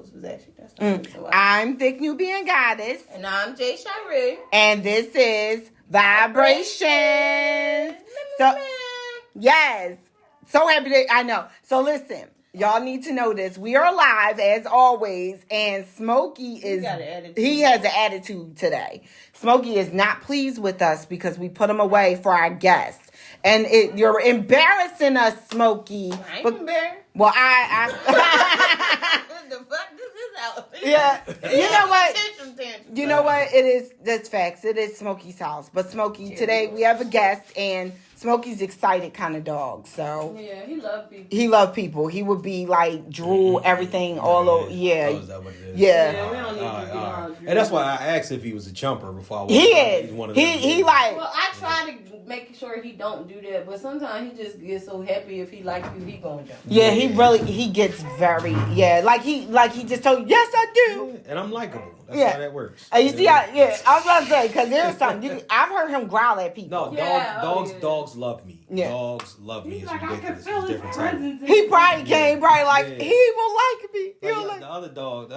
co-host was actually that. So I'm Thick Nubian Goddess. And I'm Jay Shiree. And this is Vibrations. So, yes. So happy that I know. So listen, y'all need to know this. We are live as always, and Smokey he has an attitude today. Smokey is not pleased with us because we put him away for our guests. And you're embarrassing us, Smokey. I ain't embarrassed. Well, the fuck this is out. Yeah. You know what? You know what? It is. That's facts. It is Smokey's house. But Smokey, today we have a guest, and Smokey's excited kind of dog. So yeah, he love people. He love people. He would be like drool everything all over. Yeah. Oh, is that what it is? Yeah. We don't need to be and that's why I asked if he was a jumper before I was. He is. He like. Well, I try to make sure he don't do that, but sometimes he just gets so happy if he like you, he gonna jump. Yeah, he gets very like he just told you, yes I do. Yeah, and I'm likable. That's how that works. You see how, I was about to say, because there's something, I've heard him growl at people. No, dogs love me. Yeah. Dogs love me. He's It's like, ridiculous. I can feel his presence. He probably came, he will like me. The other dog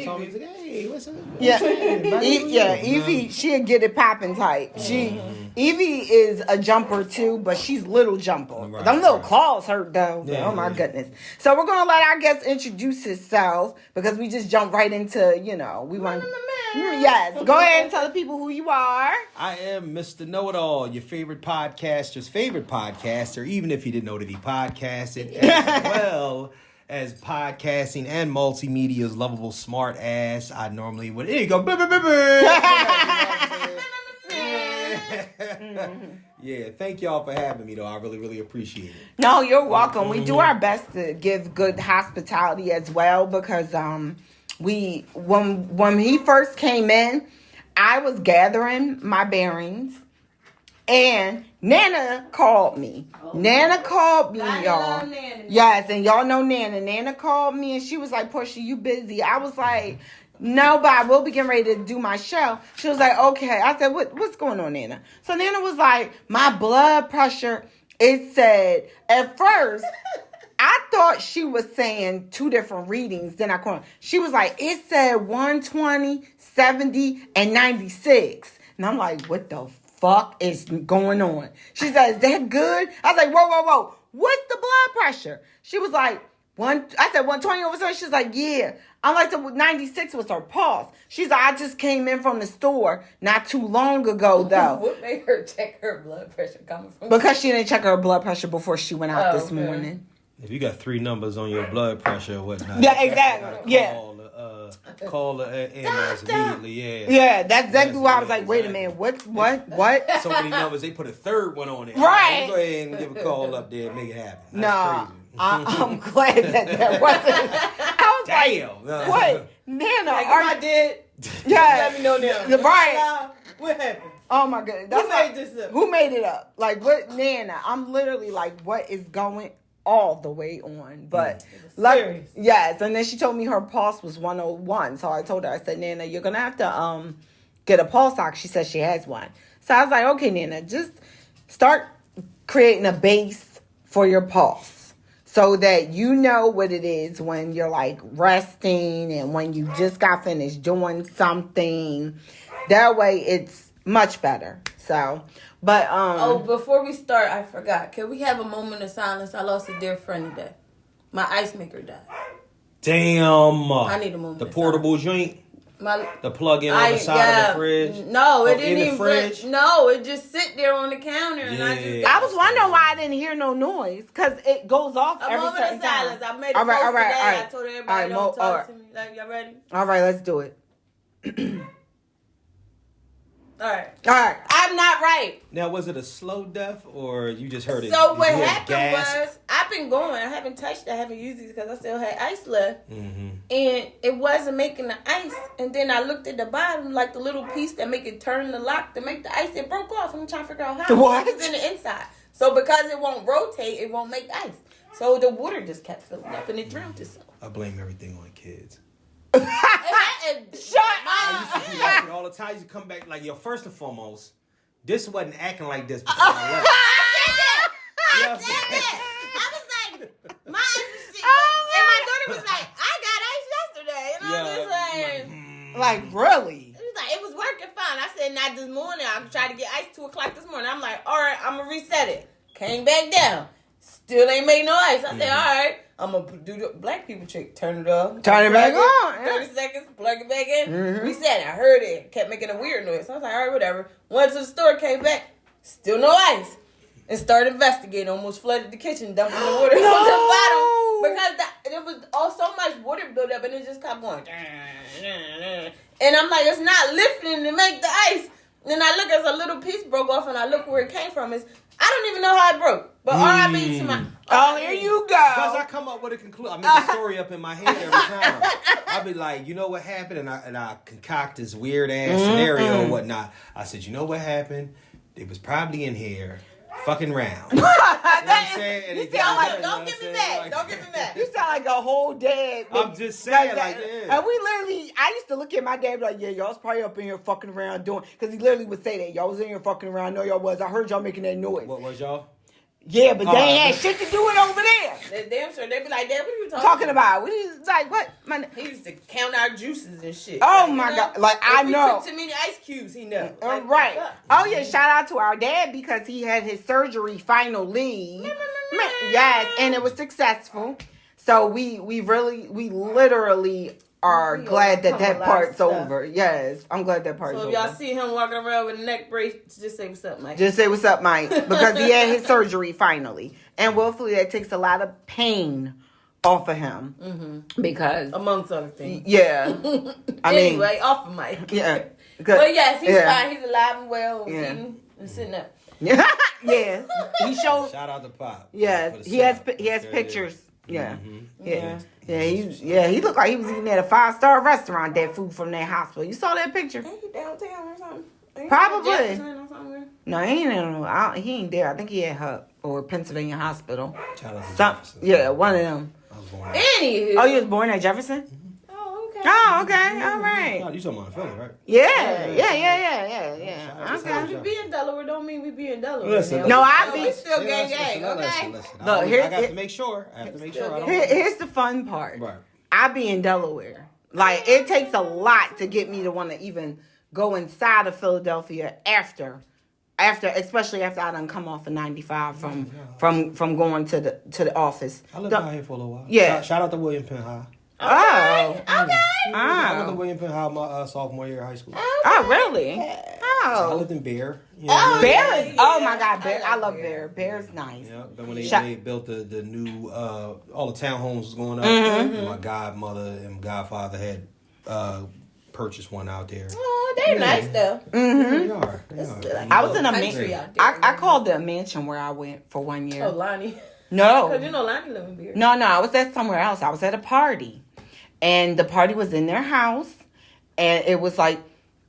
told me, he's like, hey, what's up? Yeah, Evie, she'll get it popping type. Evie is a jumper too, but she's little jumper. Right, Them little claws hurt though. Yeah, oh my goodness. So we're gonna let our guest introduce himself because we just jumped right into, we want. Yes, go ahead and tell the people who you are. I am Mr. Know-It-All, your favorite podcaster's favorite podcaster, even if you didn't know that he podcasted, as well as podcasting and multimedia's lovable smart ass. I normally would. Here you go. Yeah, thank y'all for having me, though. I really, really appreciate it. No, you're welcome. We do our best to give good hospitality as well because when he first came in, I was gathering my bearings, and Nana called me. Nana called me, y'all. Yes, and y'all know Nana. Nana called me, and she was like, Porsche, you busy? I was like, no, but I will be getting ready to do my show. She was like, okay. I said, what's going on, Nana? So Nana was like, my blood pressure, it said, at first, I thought she was saying two different readings. Then I called her. She was like, it said 120, 70, and 96. And I'm like, what the fuck is going on? She said, is that good? I was like, whoa. What's the blood pressure? She was like, I said 120 over 70. She's like, yeah. I'm like, the 96 was her pulse. She's like, I just came in from the store not too long ago, though. What made her check her blood pressure coming from? Because she didn't check her blood pressure before she went out this morning. If you got 3 numbers on your blood pressure or whatnot. Yeah, exactly. Call the ambulance immediately, Yeah, that's exactly why I was like, wait a minute, what? So many numbers, they put a third one on it. Right. Go ahead and give a call up there and make it happen. That's crazy. I'm glad that wasn't. I was damn. Like, wait, Nana, I did. Yeah. Let me know now. Right. What happened? Oh my goodness. Who made this up? Who made it up? Like, what, Nana? I'm literally like, what is going all the way on? But serious. Yes, and then she told me her pulse was 101. So I told her, I said, Nana, you're gonna have to get a pulse ox. She said she has one. So I was like, okay, Nana, just start creating a base for your pulse so that you know what it is when you're like resting and when you just got finished doing something. That way it's much better. So, but before we start, I forgot. Can we have a moment of silence? I lost a dear friend today. My ice maker died. Damn. I need a moment. The portable joint. The plug in on the side of the fridge. No, it didn't even. Fridge. No, it just sit there on the counter, and I was wondering why I didn't hear no noise because it goes off every certain time. Silence. I made a post today. I told everybody don't talk to me. Like, y'all ready? All right, let's do it. All right. I'm not right. Now, was it a slow death or you just heard it? So what happened was, I've been going. I haven't touched it. I haven't used these because I still had ice left. Mm-hmm. And it wasn't making the ice. And then I looked at the bottom, like the little piece that make it turn the lock to make the ice. It broke off. I'm trying to figure out how. What? It's in the inside. So because it won't rotate, it won't make ice. So the water just kept filling up and it drowned itself. I blame everything on the kids. Shut up! I used to do that shit all the time. I used to come back like, yo, first and foremost, this wasn't acting like this before I left. I said that. I was like, my ice was and my daughter was like, I got ice yesterday. Like, really? He was like, it was working fine. I said, not this morning. I tried to get ice 2 o'clock this morning. I'm like, all right, I'm going to reset it. Came back down. Still ain't made no ice. I said, all right, I'm going to do the black people trick. Turn it off. Turn it back on. 30 seconds, plug it back in. Reset it. I heard it. Kept making a weird noise. So I was like, all right, whatever. Went to the store, came back. Still no ice. And started investigating. Almost flooded the kitchen, dumping the water on the bottom. Because there was so much water built up and it just kept going. And I'm like, it's not lifting to make the ice. Then I look as a little piece broke off and I look where it came from. I don't even know how it broke. But R.I.P. to my... Oh, here you go. Because I come up with a conclusion. I make a story up in my head every time. I'll be like, you know what happened? And I concoct this weird-ass scenario and whatnot. I said, you know what happened? They was probably in here fucking round. You know what I'm saying? You sound like, don't get me mad. Don't get me mad. You sound like a whole dad. I'm just saying, like, yeah. And we literally, I used to look at my dad like, yeah, y'all was probably up in here fucking around doing, because he literally would say that. Y'all was in here fucking around. No, y'all was. I heard y'all making that noise. What was y'all? Yeah, but they ain't had shit to do it over there. They're damn sure. They'd be like, Dad, what are you Talking about? What is, like, what? He used to count our juices and shit. Oh, like, my you know? God. Like, I know. If we took too many ice cubes, he know. Like, Right. Oh, yeah, shout out to our dad because he had his surgery finally. Yes, and it was successful. So we literally are glad that part's over. Yes, I'm glad that part's over. So if y'all see him walking around with a neck brace, just say what's up, Mike. Just say what's up, Mike, because he had his surgery finally. And willfully, that takes a lot of pain off of him. Because... amongst other things. Yeah. Anyway, off of Mike. Yeah. But yes, he's fine. He's alive and well, eating and sitting up. Yeah. He showed... Shout out to Pop. Yes. He has pictures. Yeah. Yeah. He looked like he was eating at a 5-star restaurant, that food from that hospital. You saw that picture? Ain't he downtown or something? Probably. No, he ain't there. I think he at Hub or Pennsylvania Hospital. Yeah, one of them. I was born Anywho. Oh, you was born at Jefferson? Oh, okay. Oh, okay. All right. You talking about Philly, right? Yeah. Because we be in Delaware don't mean we be in Delaware. Listen, no, I be... We still gang, okay? Listen. Look, I got to make sure. Here's the fun part. Right. I be in Delaware. Like, it takes a lot to get me to want to even go inside of Philadelphia especially after I done come off of 95 from going to the office. I lived out here for a little while. Yeah. Shout out to William Penn High. Okay. I went to William Penn High my sophomore year of high school. Oh, really? I lived in Bear. Bear is... Oh, my God. Bear. I love Bear. Bear's nice. Yeah. Then when they built the new... all the townhomes was going up. My godmother and godfather had purchased one out there. Oh, they're nice, though. They are. I was in a mansion. I called it a mansion where I went for 1 year. Oh, Lonnie. No. Because you know Lonnie live in Beer. No, I was at somewhere else. I was at a party. And the party was in their house. And it was like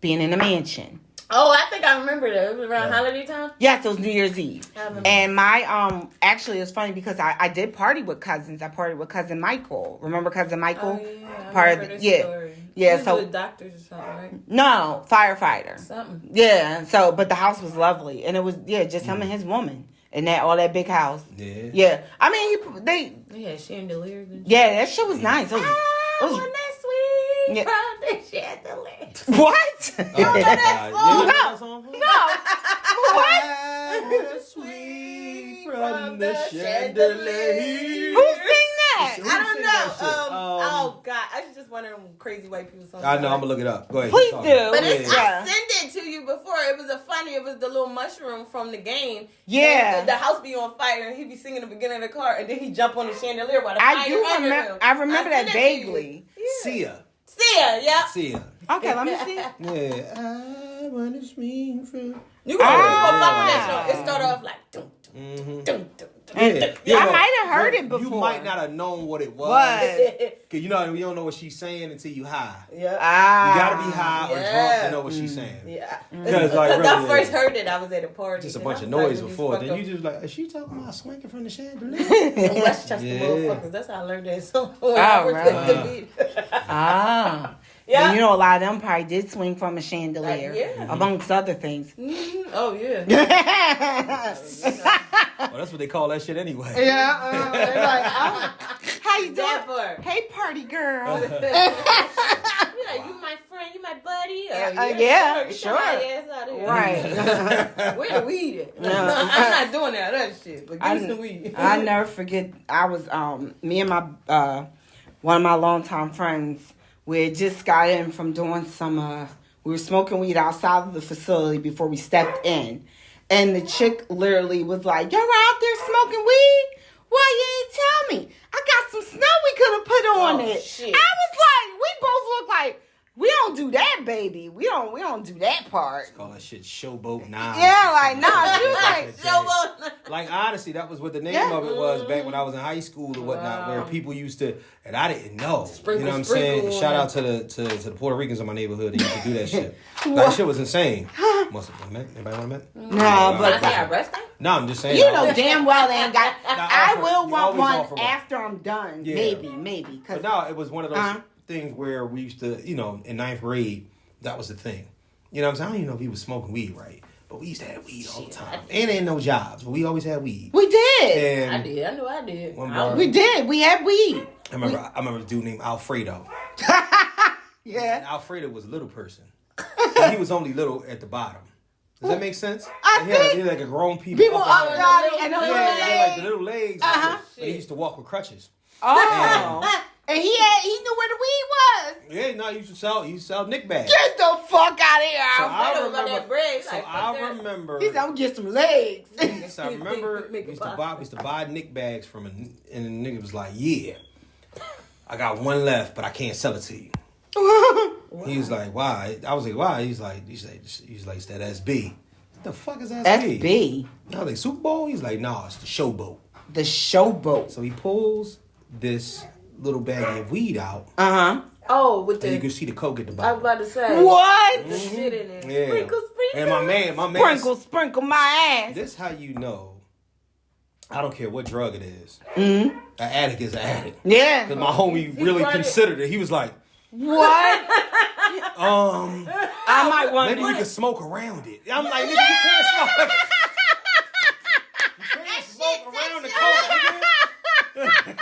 being in a mansion. Oh, I think I remember that. It was around holiday time? Yes, it was New Year's Eve. And my, actually, it's funny because I did party with cousins. I partied with cousin Michael. Remember cousin Michael? Oh, yeah. I remember this story. Yeah, he so... was a doctor or something, right? No, firefighter. Something. Yeah, but the house was lovely. And it was, just him and his woman. And all that big house. Yeah. Yeah. I mean, they... Yeah, chandeliers and shit. Yeah, that shit was nice. It was that sweet from the chandelier. What? You don't know that song? No. What? Sweet from the chandelier. Who sing that? I don't know. Oh God, I just one of them crazy white people songs. I know. I'm gonna look it up. Go ahead. Please do. But I sent it to you before. It was it was the little mushroom from the game. Yeah. And the house be on fire, and he be singing the beginning of the car, and then he jump on the chandelier while the I fire do under remember. him. I remember that vaguely. Sia. Yeah. Sia. Okay, let me see. Yeah. I wanna swing from. You gonna fuck with that show? It start off like dum dum dum dum. I might have heard it before. You might not have known what it was. Cause you don't know what she's saying until you high. Yeah. You gotta be high or drunk to know what she's saying. Yeah. Because when I first heard it, I was at a party. Just a bunch of noise before. Then you just like, is she talking about swinging from the chandelier? Westchester motherfuckers. That's how I learned that song. When I was with the beat. Yeah. And you know, a lot of them probably did swing from a chandelier, amongst other things. Mm-hmm. Oh, yeah. Well, that's what they call that shit anyway. Yeah. They're like, how you doing? Never. Hey, party girl. Yeah, you my friend. You Yeah, Get sure. your high ass out of here. Right. Where the weed at? No. I'm not doing that other shit. But give me some weed. I never forget. I was me and my one of my longtime friends. We had just got in from doing some. We were smoking weed outside of the facility before we stepped in, and the chick literally was like, "Y'all were out there smoking weed? Why you didn't tell me? I got some snow we could have put on it." Shit. I was like, "We both look like." We don't do that, baby. We don't do that part. Call that shit showboat. Nah. Yeah, like nah. She was like Showboat. Like honestly, that was what the name of it was back when I was in high school or whatnot, where people used to, and I didn't know. Sprinkle, you know what I'm sprinkle. saying? Shout out to the Puerto Ricans in my neighborhood that used to do that shit. That shit was insane. Must have been anybody want a minute? No, but Can I say arrest them? No, I'm just saying. you know damn well they ain't got. I offer- will you want always one offer one. after I'm done. Yeah. Maybe. Cause But no, it was one of those things where we used to, you know, in ninth grade, that was the thing. You know what I'm saying? I don't even know if he was smoking weed right. But we used to have weed all the time. And ain't no jobs, but we always had weed. we did. And I did. I knew I did. One bar. We did. We had weed. I remember a dude named Alfredo. Yeah. And Alfredo was a little person. But he was only little at the bottom. Does that make sense? I he had think like a grown people. People up there. Johnny and the Yeah, little he had like the legs. little legs. Uh-huh. But he used to walk with crutches. Oh. And he knew where the weed was. Yeah, no, he used to sell Nick bags. Get the fuck out of here. So I don't know that bread. So Like, I fuck that. remember. He said, I'm gonna get some legs. So I remember we Make it used to pop. buy Nick bags from and the nigga was like, "Yeah, I got one left, but I can't sell it to you." He was like, "Why?" I was like, "Why?" He's like, "It's that SB." What the fuck is SB? SB. I was like, Super Bowl? He's like, "Nah, it's the showboat." The showboat. So he pulls this little baggie of weed out, Uh-huh. Oh, with and you the. can see the coke at the I was bottom. about to say. What? The shit in it. Yeah. Sprinkle, sprinkle. And my man, Sprinkle my ass. this how you know. I don't care what drug it is. Mm-hmm. An addict is an addict. Yeah. Cause my homie really tried it. considered it. He was like, What? I might want maybe to. we could smoke around it. I'm like, nigga, you can't smoke. You can't smoke around the coke, nigga.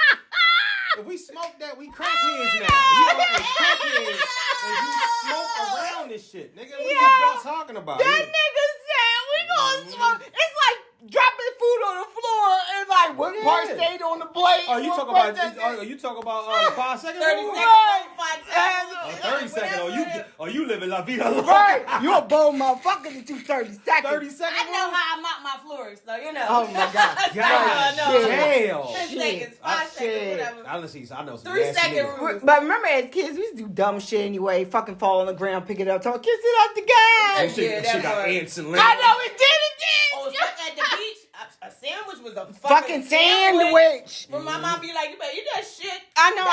If we smoke that, we crackheads now. You know, like crackheads. And you smoke around this shit, nigga. What are y'all talking about? That nigga said we gonna smoke. It's like dropping food on the floor and like what part stayed on the plate. Oh, you what talk part about? that- Are you talking about 5 seconds? 30 rule? seconds. Right. 30 seconds. Oh, you living la vida loca. Right. You a bold motherfucker to do 30 seconds. 30 seconds. I know how I mop my floors, so you know. Oh my God. God know. damn. 10 Shit. seconds, 5 Shit. seconds, whatever. I know some 3 nasty second niggas. rule. But remember as kids, we used to do dumb shit anyway. Fucking fall on the ground, pick it up, talk, kiss it out the That gas. shit, Yeah, that shit that got part. ants and I limbs. know it did. Oh, stuck at the beach. A sandwich was a Fucking sandwich. When my mom be like, you better eat that shit. I know.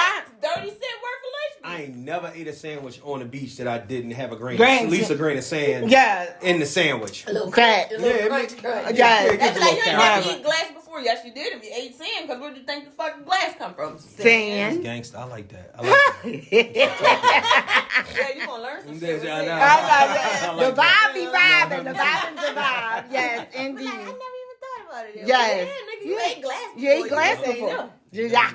That's 30 cent worth of lunch. I ain't never ate a sandwich on the beach that I didn't have at Grain least a grain of sand Yeah. in the sandwich. A little Fat. crunch, a little Yeah, crunch, it crunch. Yeah. it That's gets a like little you ain't carrot. never eat glass before. Yes, you did. If you ate sand, because where do you think the fucking glass come from? Sand. Gangsta, I like that. I like that. Yeah, you gonna learn some Yeah, shit. with I know. that. I The like that. vibe be vibing. The vibe is the vibe. Yes, I indeed. never even thought about it. Yes. Yeah, nigga, you ate glass before. You ate glass just ain't before. know. Yeah.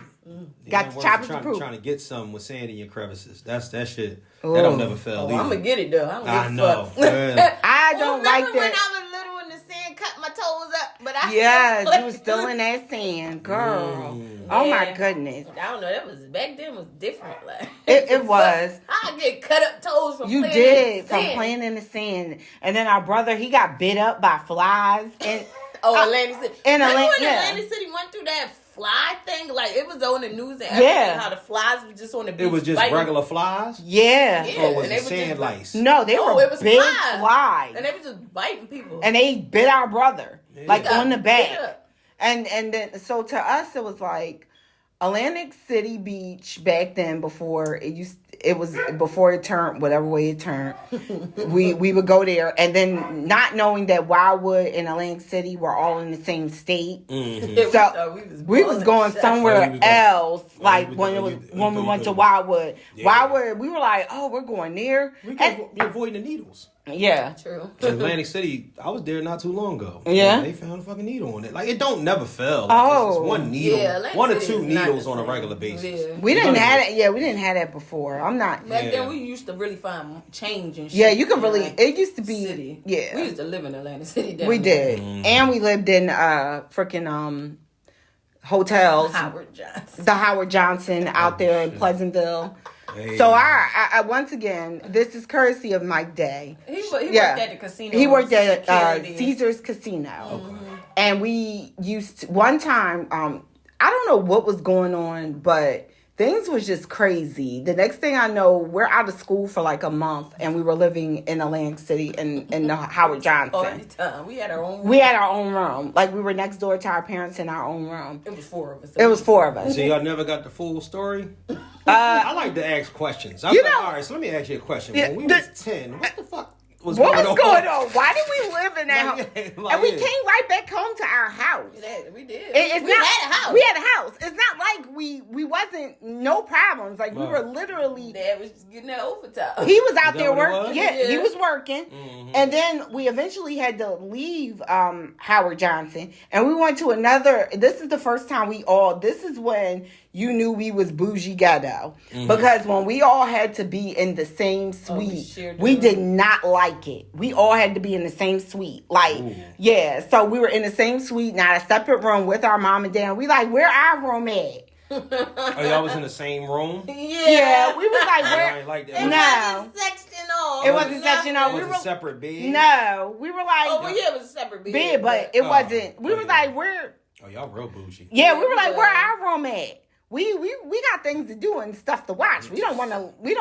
Got the choppers to trying, prove. trying to get some with sand in your crevices. That shit. Oh. That don't never fail. Oh, I'm gonna get it though. I don't I give a know. fuck. Man. I don't Remember like when that. I was little and the sand cut my toes up, but I Yes, still you was still in that sand, girl. Mm. Oh my Yeah. goodness. I don't know. That was back then. Was different. Like It was. I get cut up toes from You playing did in from sand. playing in the sand, and then our brother he got bit up by flies, and Oh, Atlantic City. in Remember Atlantic- when yeah. Atlantic City went through that fly thing? Like it was on the news and Yeah. everything. How the flies were just on the beach. It was just biting. regular flies? yeah, Yeah. Or was and it they were sand just- lice? no, they No, were it was big flies. flies, And they were just biting people. and they bit our brother like Yeah. on the back, Yeah. and then so to us it was like Atlantic City Beach back then before it was before it turned whatever way it turned. we would go there, and then not knowing that Wildwood and Atlantic City were all in the same state. Mm-hmm. So we was going somewhere Where we going? else, like we when going? when we went to going? Wildwood. Yeah. Wildwood, we were like, oh, we're going there. We And be avoiding the needles. Yeah. True. Atlantic City, I was there not too long ago. Yeah. They found a fucking needle on it. Like, it don't never fail. Like, Oh. it's just one needle. Yeah, one or City two is not needles the on a same. regular basis. Yeah. We didn't have it. Yeah, we didn't have that before. I'm not. Back Yeah. then, we used to really find change and shit. Yeah, you can in, really. like, It used to be. city. Yeah. We used to live in Atlantic City. Down We there. did, and we lived in freaking hotels. Howard Johnson. The Howard Johnson out there in Pleasantville. Hey. So I once again, this is courtesy of Mike Day. He worked at the casino. He worked at security. Caesar's Casino, and we used to, one time. I don't know what was going on, but things was just crazy. The next thing I know, we're out of school for like a month, and we were living in Atlantic City in the Howard Johnson. We had our own room. We had our own room. Like, we were next door to our parents in our own room. It was 4 of us. It was 4 of us. So y'all never got the full story? I like to ask questions. I'm you like, know- all right, so let me ask you a question. Yeah, When we was 10, what the fuck was What going was on? going on? Why did we live in that Like, house? yeah, like, And we yeah. came right back home to our house. We did. It's we not, had a house. We had a house. It's not like we wasn't no problems. Like, we Right. were literally. Dad was just getting that overtime. He was out Is that there what it working. was? Yeah, he Yeah. was working. And then we eventually had to leave Howard Johnson. And we went to another. This is the first time this is when you knew we was bougie ghetto. Because when we all had to be in the same suite, shared we the did not like it. We all had to be in the same suite. Like, yeah. So we were in the same suite, not a separate room with our mom and dad. We like, where our room at? Oh, y'all was in the same room? Yeah, we was like, I where? ain't like It that. No. wasn't section off. It wasn't section off. It We was were a separate bed? No, we were like, Oh, well, yeah, it was a separate bed. bed, but it Oh, wasn't. We oh, was yeah. like, where? Oh, y'all real bougie. Yeah, we were like, Yeah. where our room at? We got things to do and stuff to watch. We don't want to. We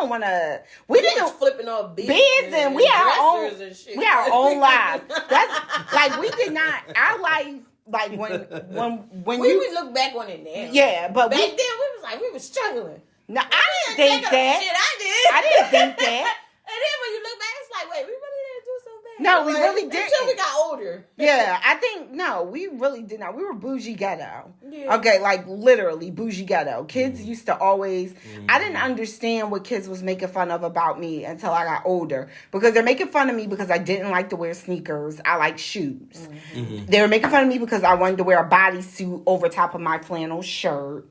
we didn't. was flipping off beds And we had our own. dressers and shit. We had our own lives. That's like, we did not. Our life, like when we you. look back on it now. Yeah, but Back we. then we was like, we was struggling. No, I didn't think that. Shit, I did. I didn't think that. And then when you look back, it's like, wait, we really didn't do so bad. No, we Like, really didn't. Until we got older. Yeah, I think no, we really did not. We were bougie ghetto. Yeah. Okay, like literally bougie ghetto. Kids used to always. I didn't understand what kids was making fun of about me until I got older, because they're making fun of me because I didn't like to wear sneakers. I like shoes. They were making fun of me because I wanted to wear a bodysuit over top of my flannel shirt.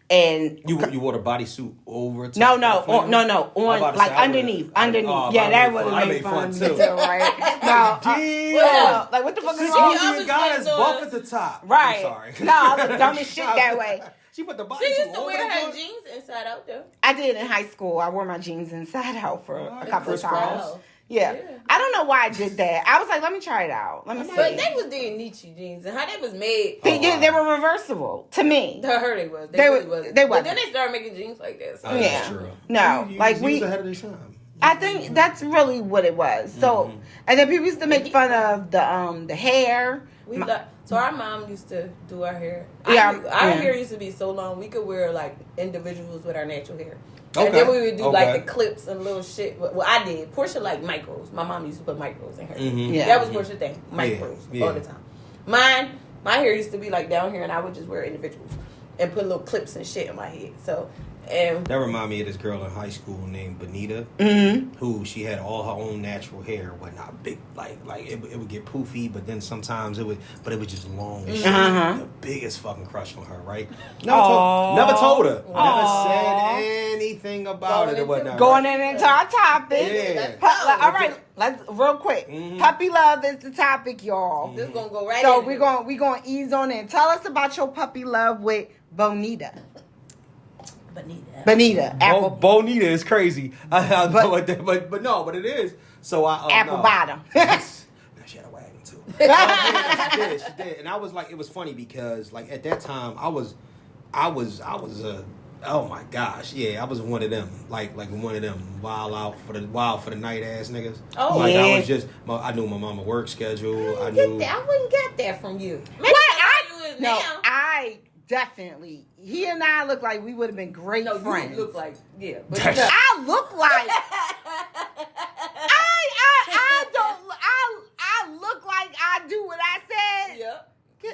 And You wore the bodysuit over top no, of the flannel? no, on about to like say, I underneath. oh, Yeah, I that made would fun- have I made made fun fun of me too. too, right? No, Damn. like what the fuck is So wrong? you always got was us buff on- at the top. Right. I'm sorry. No, I look dumb as shit that way. She put the bodysuit She used to over wear her the jeans inside out though. I did in high school. I wore my jeans inside out for a couple of times. Crisscross. Yeah. Yeah. I don't know why I did that. I was like, let me try it out. Let me see. But they was doing Nietzsche jeans and how they was made. They were reversible to me. To her they was. They really were- wasn't. they But wasn't. then they started making jeans like that. So. Oh, Yeah. that's true. No, You like was we. ahead of their time. I think that's really what it was. So, and then people used to make fun of the hair. So our mom used to do our hair. Yeah, Our yeah. hair used to be so long we could wear like individuals with our natural hair. Okay. And then we would do Okay. like the clips and little shit. Well, I did. Portia like micros. My mom used to put micros in her. Yeah. That was Portia's thing. Micros Yeah. all the time. My hair used to be like down here, and I would just wear individuals and put little clips and shit in my head. So. And That remind me of this girl in high school named Benita, who she had all her own natural hair, whatnot, big like it would get poofy, but then sometimes it was just long and shit. The biggest fucking crush on her, right? Never told her, never said anything about it or whatnot. Going right? into our topic. Yeah. All right, let's real quick. Puppy love is the topic, y'all. this is gonna go right. So in we're there. gonna ease on in. Tell us about your puppy love with Bonita. Bonita, apple Bonita is crazy. I know what that, but it is. So apple bottom. She had a wagon too. Yeah, she did, and I was like, it was funny because like at that time I was oh my gosh, yeah, I was one of them, like one of them wild for the night ass niggas. Oh, like yeah. I was just, I knew my mama work schedule. I Get knew. that. I wouldn't get that from you. What? You is No, now. I definitely. He and I look like we would have been great No, friends. you look like But I look like I don't. I look like I do what I said. yeah.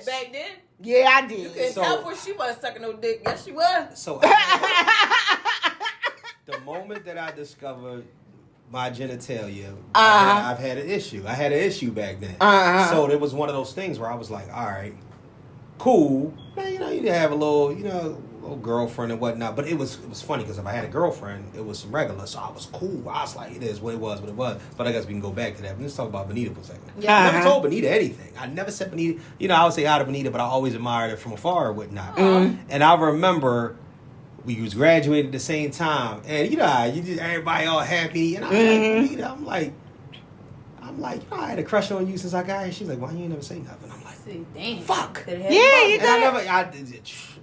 Back then, Yeah, I you did. couldn't So- tell where she wasn't sucking no dick. Yes, she was. So the moment that I discovered my genitalia. I've had an issue. I had an issue back then. So it was one of those things where I was like, all right, cool. Now, you need to have a little, little girlfriend and whatnot. But it was funny because if I had a girlfriend, it was some regular. So I was cool. I was like, it is what it was. But I guess we can go back to that. But let's talk about Benita for a second. I never told Benita anything. I never said Benita. I would say hi to Benita, but I always admired her from afar or whatnot. And I remember we was graduating at the same time, and you just everybody all happy, and I'm like, I had a crush on you since I got here. She's like, why you ain't never say nothing? I'm like, damn, fuck. Yeah, you got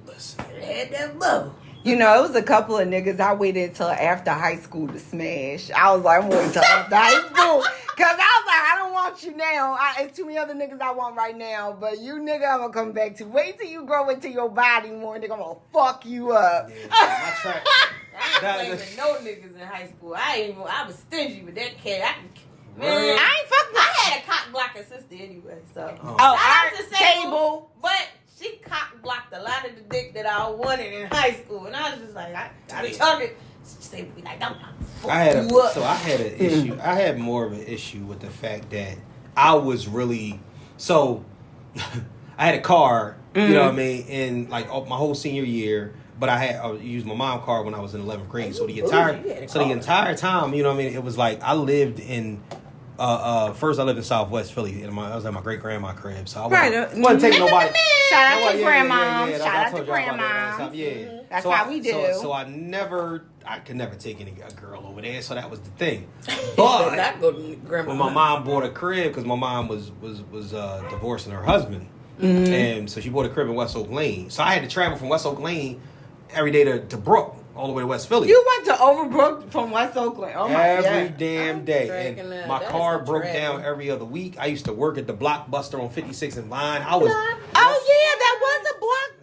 listen. Had that blow. It was a couple of niggas I waited until after high school to smash. I was like, I'm waiting until after high school. Because I was like, I don't want you now. It's too many other niggas I want right now. But you nigga, I'm going to come back to. Wait till you grow into your body more, nigga. I'm going to fuck you up. Yeah, my track. I ain't blaming no niggas in high school. I was stingy with that cat. I had a cock blocking sister anyway, so. Our table. But she cock blocked a lot of the dick that I wanted in high school, and I was just like, I was talking. She said, "We like, don't fuck I had you up." So I had an issue. I had more of an issue with the fact that I was really I had a car. You know what I mean? In like my whole senior year. But I used my mom's car when I was in 11th grade. So the entire time, you know what I mean? It was like I lived in. First I lived in Southwest Philly, and I was at my great grandma's crib, so I wasn't taking nobody. Shout out to grandma. Shout out to grandma. Yeah, that's how we do. So I could never take a girl over there. So that was the thing. But when my mom bought a crib, because my mom was divorcing her husband, and so she bought a crib in West Oak Lane. So I had to travel from West Oak Lane every day to Brook. All the way to West Philly. You went to Overbrook from West Oakland. Oh my God. Every damn day. And my car broke down every other week. I used to work at the Blockbuster on 56 and Vine. That was a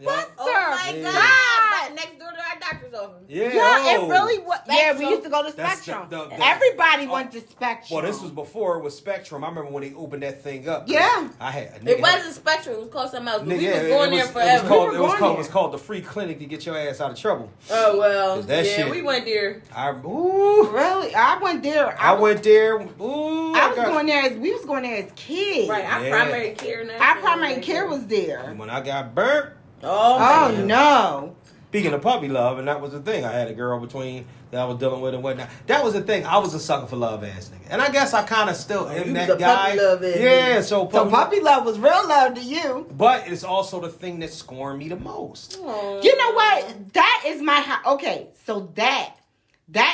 Blockbuster. Oh my God. Next door to our doctor's office. Yeah, it really was. Yeah, we used to go to Spectrum. Everybody went to Spectrum. Well, this was before it was Spectrum. I remember when they opened that thing up. Yeah. It wasn't Spectrum. It was called something else. But we was going there forever. It was called the free clinic to get your ass out of trouble. Oh, well. Shit, we went there. Really? I went there. I went there. We was going there as kids. Right, our primary care now. Our primary care was there. When I got burnt. Oh no. Speaking of puppy love, and that was the thing. I had a girl between that I was dealing with and whatnot. That was the thing. I was a sucker for love ass nigga. And I guess I kind of still am that guy. Puppy love ass yeah, nigga. so puppy love was real love to you. But it's also the thing that scorned me the most. Aww. You know what? That is my okay. So that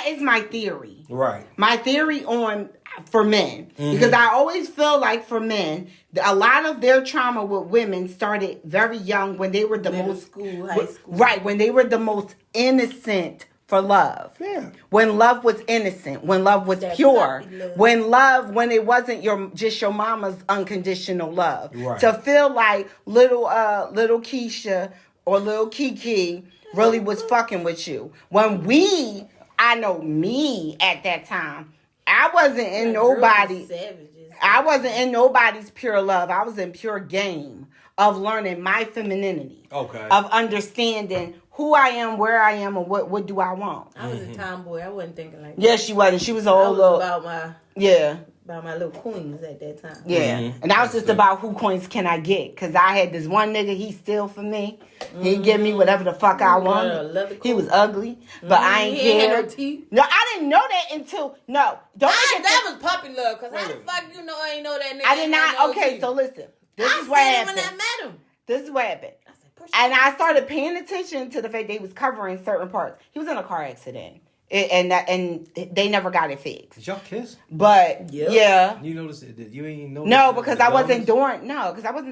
is my theory. Right. My theory for men. Because I always feel like for men, a lot of their trauma with women started very young when they were the high school. Right, when they were the most innocent for love. Yeah. When love was innocent, when love was pure, when it wasn't just your mama's unconditional love. Right. To feel like little Keisha or little Kiki really was fucking with you. I know me at that time, I wasn't in nobody's pure love. I was in pure game of learning my femininity. Okay. Of understanding who I am, where I am, and what do I want. I was a tomboy. I wasn't thinking like that. Yeah, she wasn't. She was an old little. About my little queens at that time. Yeah. And that was just about who coins can I get. Because I had this one nigga, he steal for me. He'd give me whatever the fuck I wanted. He was ugly, but I ain't care. Had no teeth. No, I didn't know that until, that was puppy love. Because how the fuck you know I ain't know that nigga? I did not. Okay, so listen. This is what happened. When I met him. This is what happened. And I started paying attention to the fact they was covering certain parts. He was in a car accident. And they never got it fixed. Did y'all kiss? But yeah, you noticed it? You ain't noticed? No, because I wasn't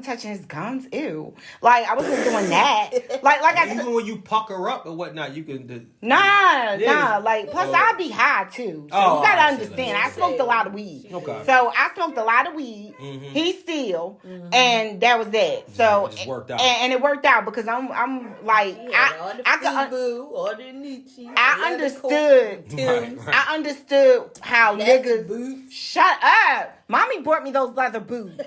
touching his guns. Ew, like I wasn't doing that. Like I even when you pucker up or whatnot, you can. Nah. Like plus I be high too. So you gotta understand. I smoked a lot of weed. Okay. So I smoked a lot of weed. He still, and that was that. So it just worked out. And it worked out because I'm like I understood. Right. I understood how niggas. Boots. Shut up! Mommy bought me those leather boots.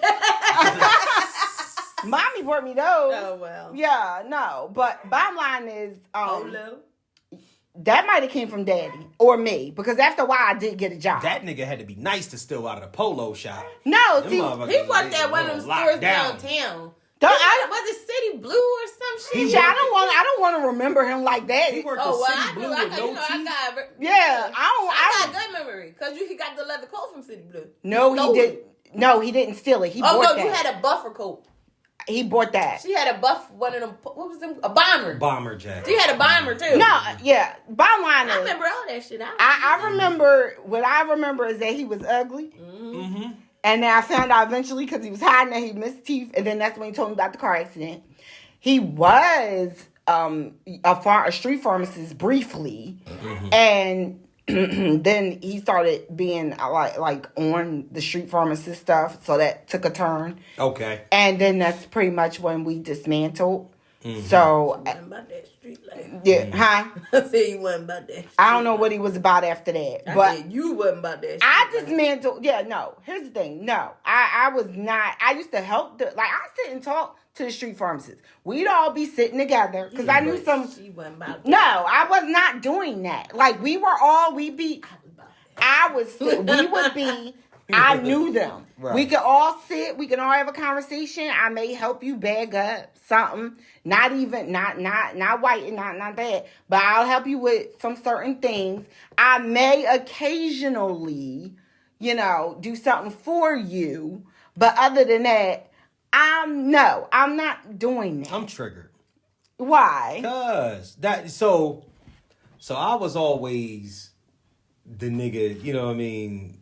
Mommy bought me those. Oh well. Yeah, no. But bottom line is, Polo. That might have came from Daddy or me, because after a while I did get a job. That nigga had to be nice to steal out of the polo shop. No, see, he worked at one of them stores downtown. Was it City Blue or some shit? I don't want to remember him like that. He worked at City Blue with no teeth. I got good memory because he got the leather coat from City Blue. No, he did. No, he didn't steal it. He bought that. You had a buffer coat. He bought that. She had one of them. What was them? A bomber. Bomber jacket. She had a bomber too. No, yeah. Bottom line is, I remember all that shit. I remember. What I remember is that he was ugly. Mm-hmm. And then I found out eventually because he was hiding that he missed teeth, and then that's when he told me about the car accident. He was a street pharmacist briefly, and then he started being like on the street pharmacist stuff, so that took a turn. Okay. And then that's pretty much when we dismantled. Mm-hmm. So about that street life. Yeah, huh? I said you wasn't about that. I don't know what he was about after that, but said you wasn't about that. I dismantled. Yeah, no. Here's the thing. No, I was not. I used to help I sit and talk to the street pharmacists. We'd all be sitting together because I knew some. She wasn't about that. No, I was not doing that. Like we would be. I knew them. Right. We could all sit. We can all have a conversation. I may help you bag up something. Not white and not that. But I'll help you with some certain things. I may occasionally, do something for you. But other than that, I'm not doing that. I'm triggered. Why? Because so I was always the nigga, you know what I mean?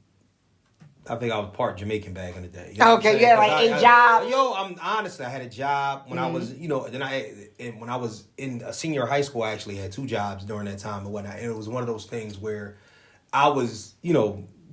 I think I was part Jamaican back in the day. You know okay, yeah, like a job. I had a job when I was, when I was in a senior high school, I actually had 2 jobs during that time and whatnot. And it was one of those things where I was,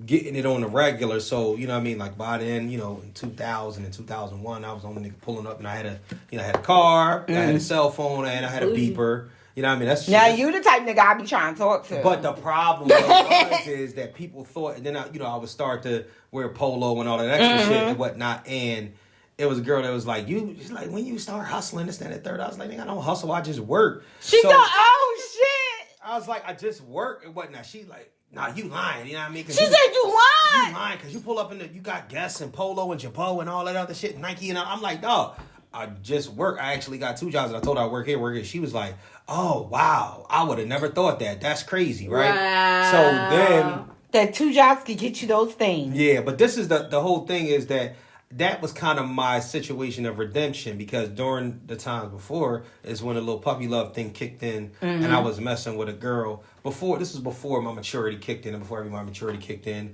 getting it on the regular. So, you know what I mean? Like by then, in 2000 and 2001, I was only nigga pulling up and I had a car, I had a cell phone, and I had a beeper. You know what I mean? That's now you the type nigga I be trying to talk to. But the problem is that people thought, and then I would start to wear polo and all that extra shit and whatnot. And it was a girl that was like, she's like, when you start hustling, this, that, and the third. I was like, nigga, I don't hustle, I just work. She thought, oh shit. I was like, I just work and whatnot. She like, nah, you lying. You know what I mean? She said you lying. You lying because you pull up you got Guess and Polo and Jabot and all that other shit, Nike, and I'm like, dog, I just work. I actually got 2 jobs and I told her I work here. She was like, oh, wow. I would have never thought that. That's crazy, right? Wow. So then... That 2 jobs could get you those things. Yeah, but this is the whole thing is that was kind of my situation of redemption because during the times before is when the little puppy love thing kicked in and I was messing with a girl. This was before my maturity kicked in and before my maturity kicked in.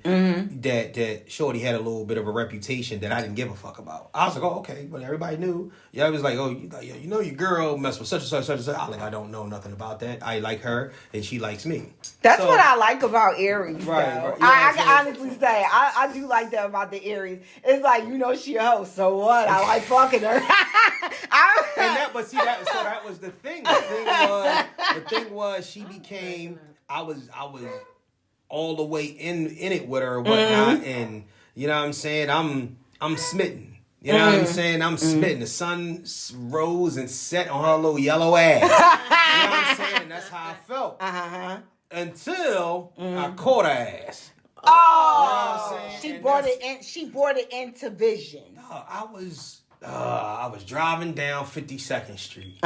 That Shorty had a little bit of a reputation that I didn't give a fuck about. I was like, oh, okay. But everybody knew. Yeah, I was like, oh, your girl messed with such and such, such and such. I was like, I don't know nothing about that. I like her and she likes me. That's what I like about Aries, though. Right. I can honestly say, I do like that about the Aries. It's like, she a host, so what? I like fucking her. That was the thing. The thing was she became... I was all the way in it with her and whatnot, and you know what I'm saying? I'm smitten. You know what I'm saying? I'm smitten. The sun rose and set on her little yellow ass. You know what I'm saying? That's how I felt. Until I caught her ass. Oh, you know what I'm saying? She brought it into vision. No, I was driving down 52nd Street.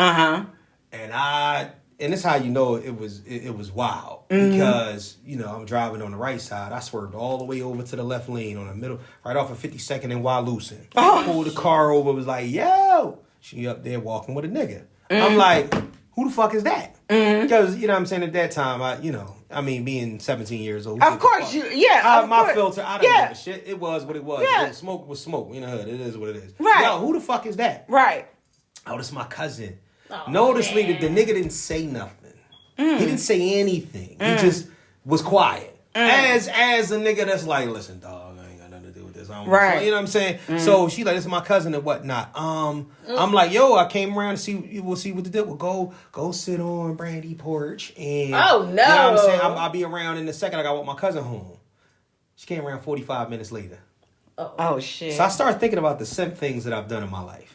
And this is how you know it was wild. Because, I'm driving on the right side. I swerved all the way over to the left lane on the middle, right off of 52nd and Wauwatosa. Pulled the car over, was like, yo, she up there walking with a nigga. I'm like, who the fuck is that? Because, you know what I'm saying, at that time, being 17 years old. Of course, filter, I didn't give a shit. It was what it was. Yeah. Smoke was smoke. You know, it is what it is. Right. Yo, who the fuck is that? Right. Oh, this is my cousin. Noticeably, the nigga didn't say nothing. He didn't say anything. He just was quiet. As a nigga that's like, listen, dog, I ain't got nothing to do with this. Right. You know what I'm saying? So she like, this is my cousin and whatnot. I'm like, yo, I came around to see what the deal. Well, go sit on Brandy porch and oh no. You know what I'm saying? I'll be around in a second. I got to walk my cousin home. She came around 45 minutes later. Oh shit. So I started thinking about the simp things that I've done in my life.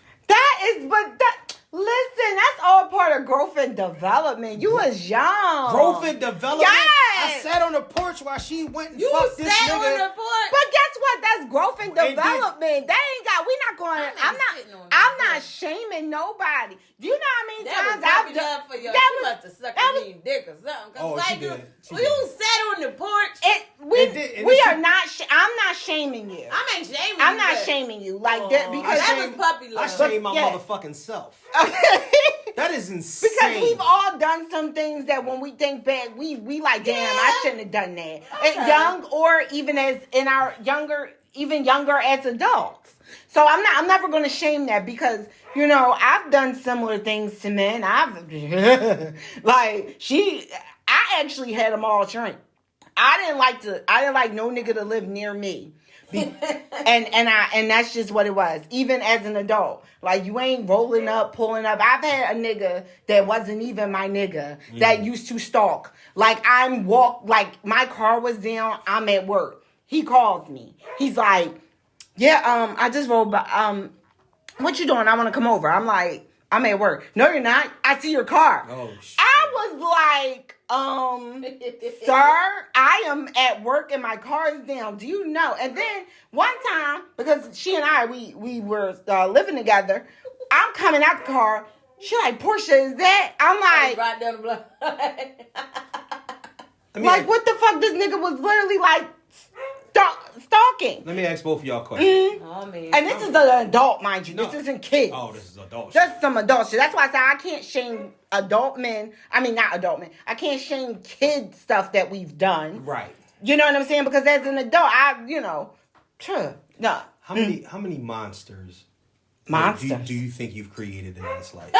Listen, that's all part of growth and development. You was young. Growth and development? Yes. I sat on the porch while she went and You fucked this sat nigga. on the porch. But guess what? That's growth and development. We not going. I'm not shaming nobody. Do you know how many times I've done for you? She must have sucked me dick or something. Oh, she did. You sat on the porch. We are not. I'm not shaming you. I ain't shaming you. I'm not shaming you like that because that was puppy love. I shame my motherfucking self. Okay. That is insane. Because we've all done some things that when we think back, we like, damn, I shouldn't have done that. Okay. Young or even as in our younger as adults. So I'm never going to shame that because, you know, I've done similar things to men. I actually had them all shrink. I didn't like no nigga to live near me. and that's just what it was. Even as an adult, like you ain't rolling up, pulling up. I've had a nigga that wasn't even my nigga that used to stalk. Like my car was down. I'm at work. He calls me. He's like, yeah, I just rolled by. What you doing? I want to come over. I'm like, I'm at work. No, you're not. I see your car. Oh shit. I was like, sir, I am at work and my car is down. Do you know? And then one time, because she and I, we were living together, I'm coming out the car. She like, Porsche, is that? I'm like, right down the block. Like, what the fuck? This nigga was literally like stalking. Let me ask both of y'all questions. Oh, man. And this is an adult, mind you. No. This isn't kids. Oh, this is adult shit. That's some adult shit. That's why I say I can't shame adult men. I mean, not adult men. I can't shame kid stuff that we've done. Right. You know what I'm saying? Because as an adult, no. How many monsters? Do you think you've created in this life?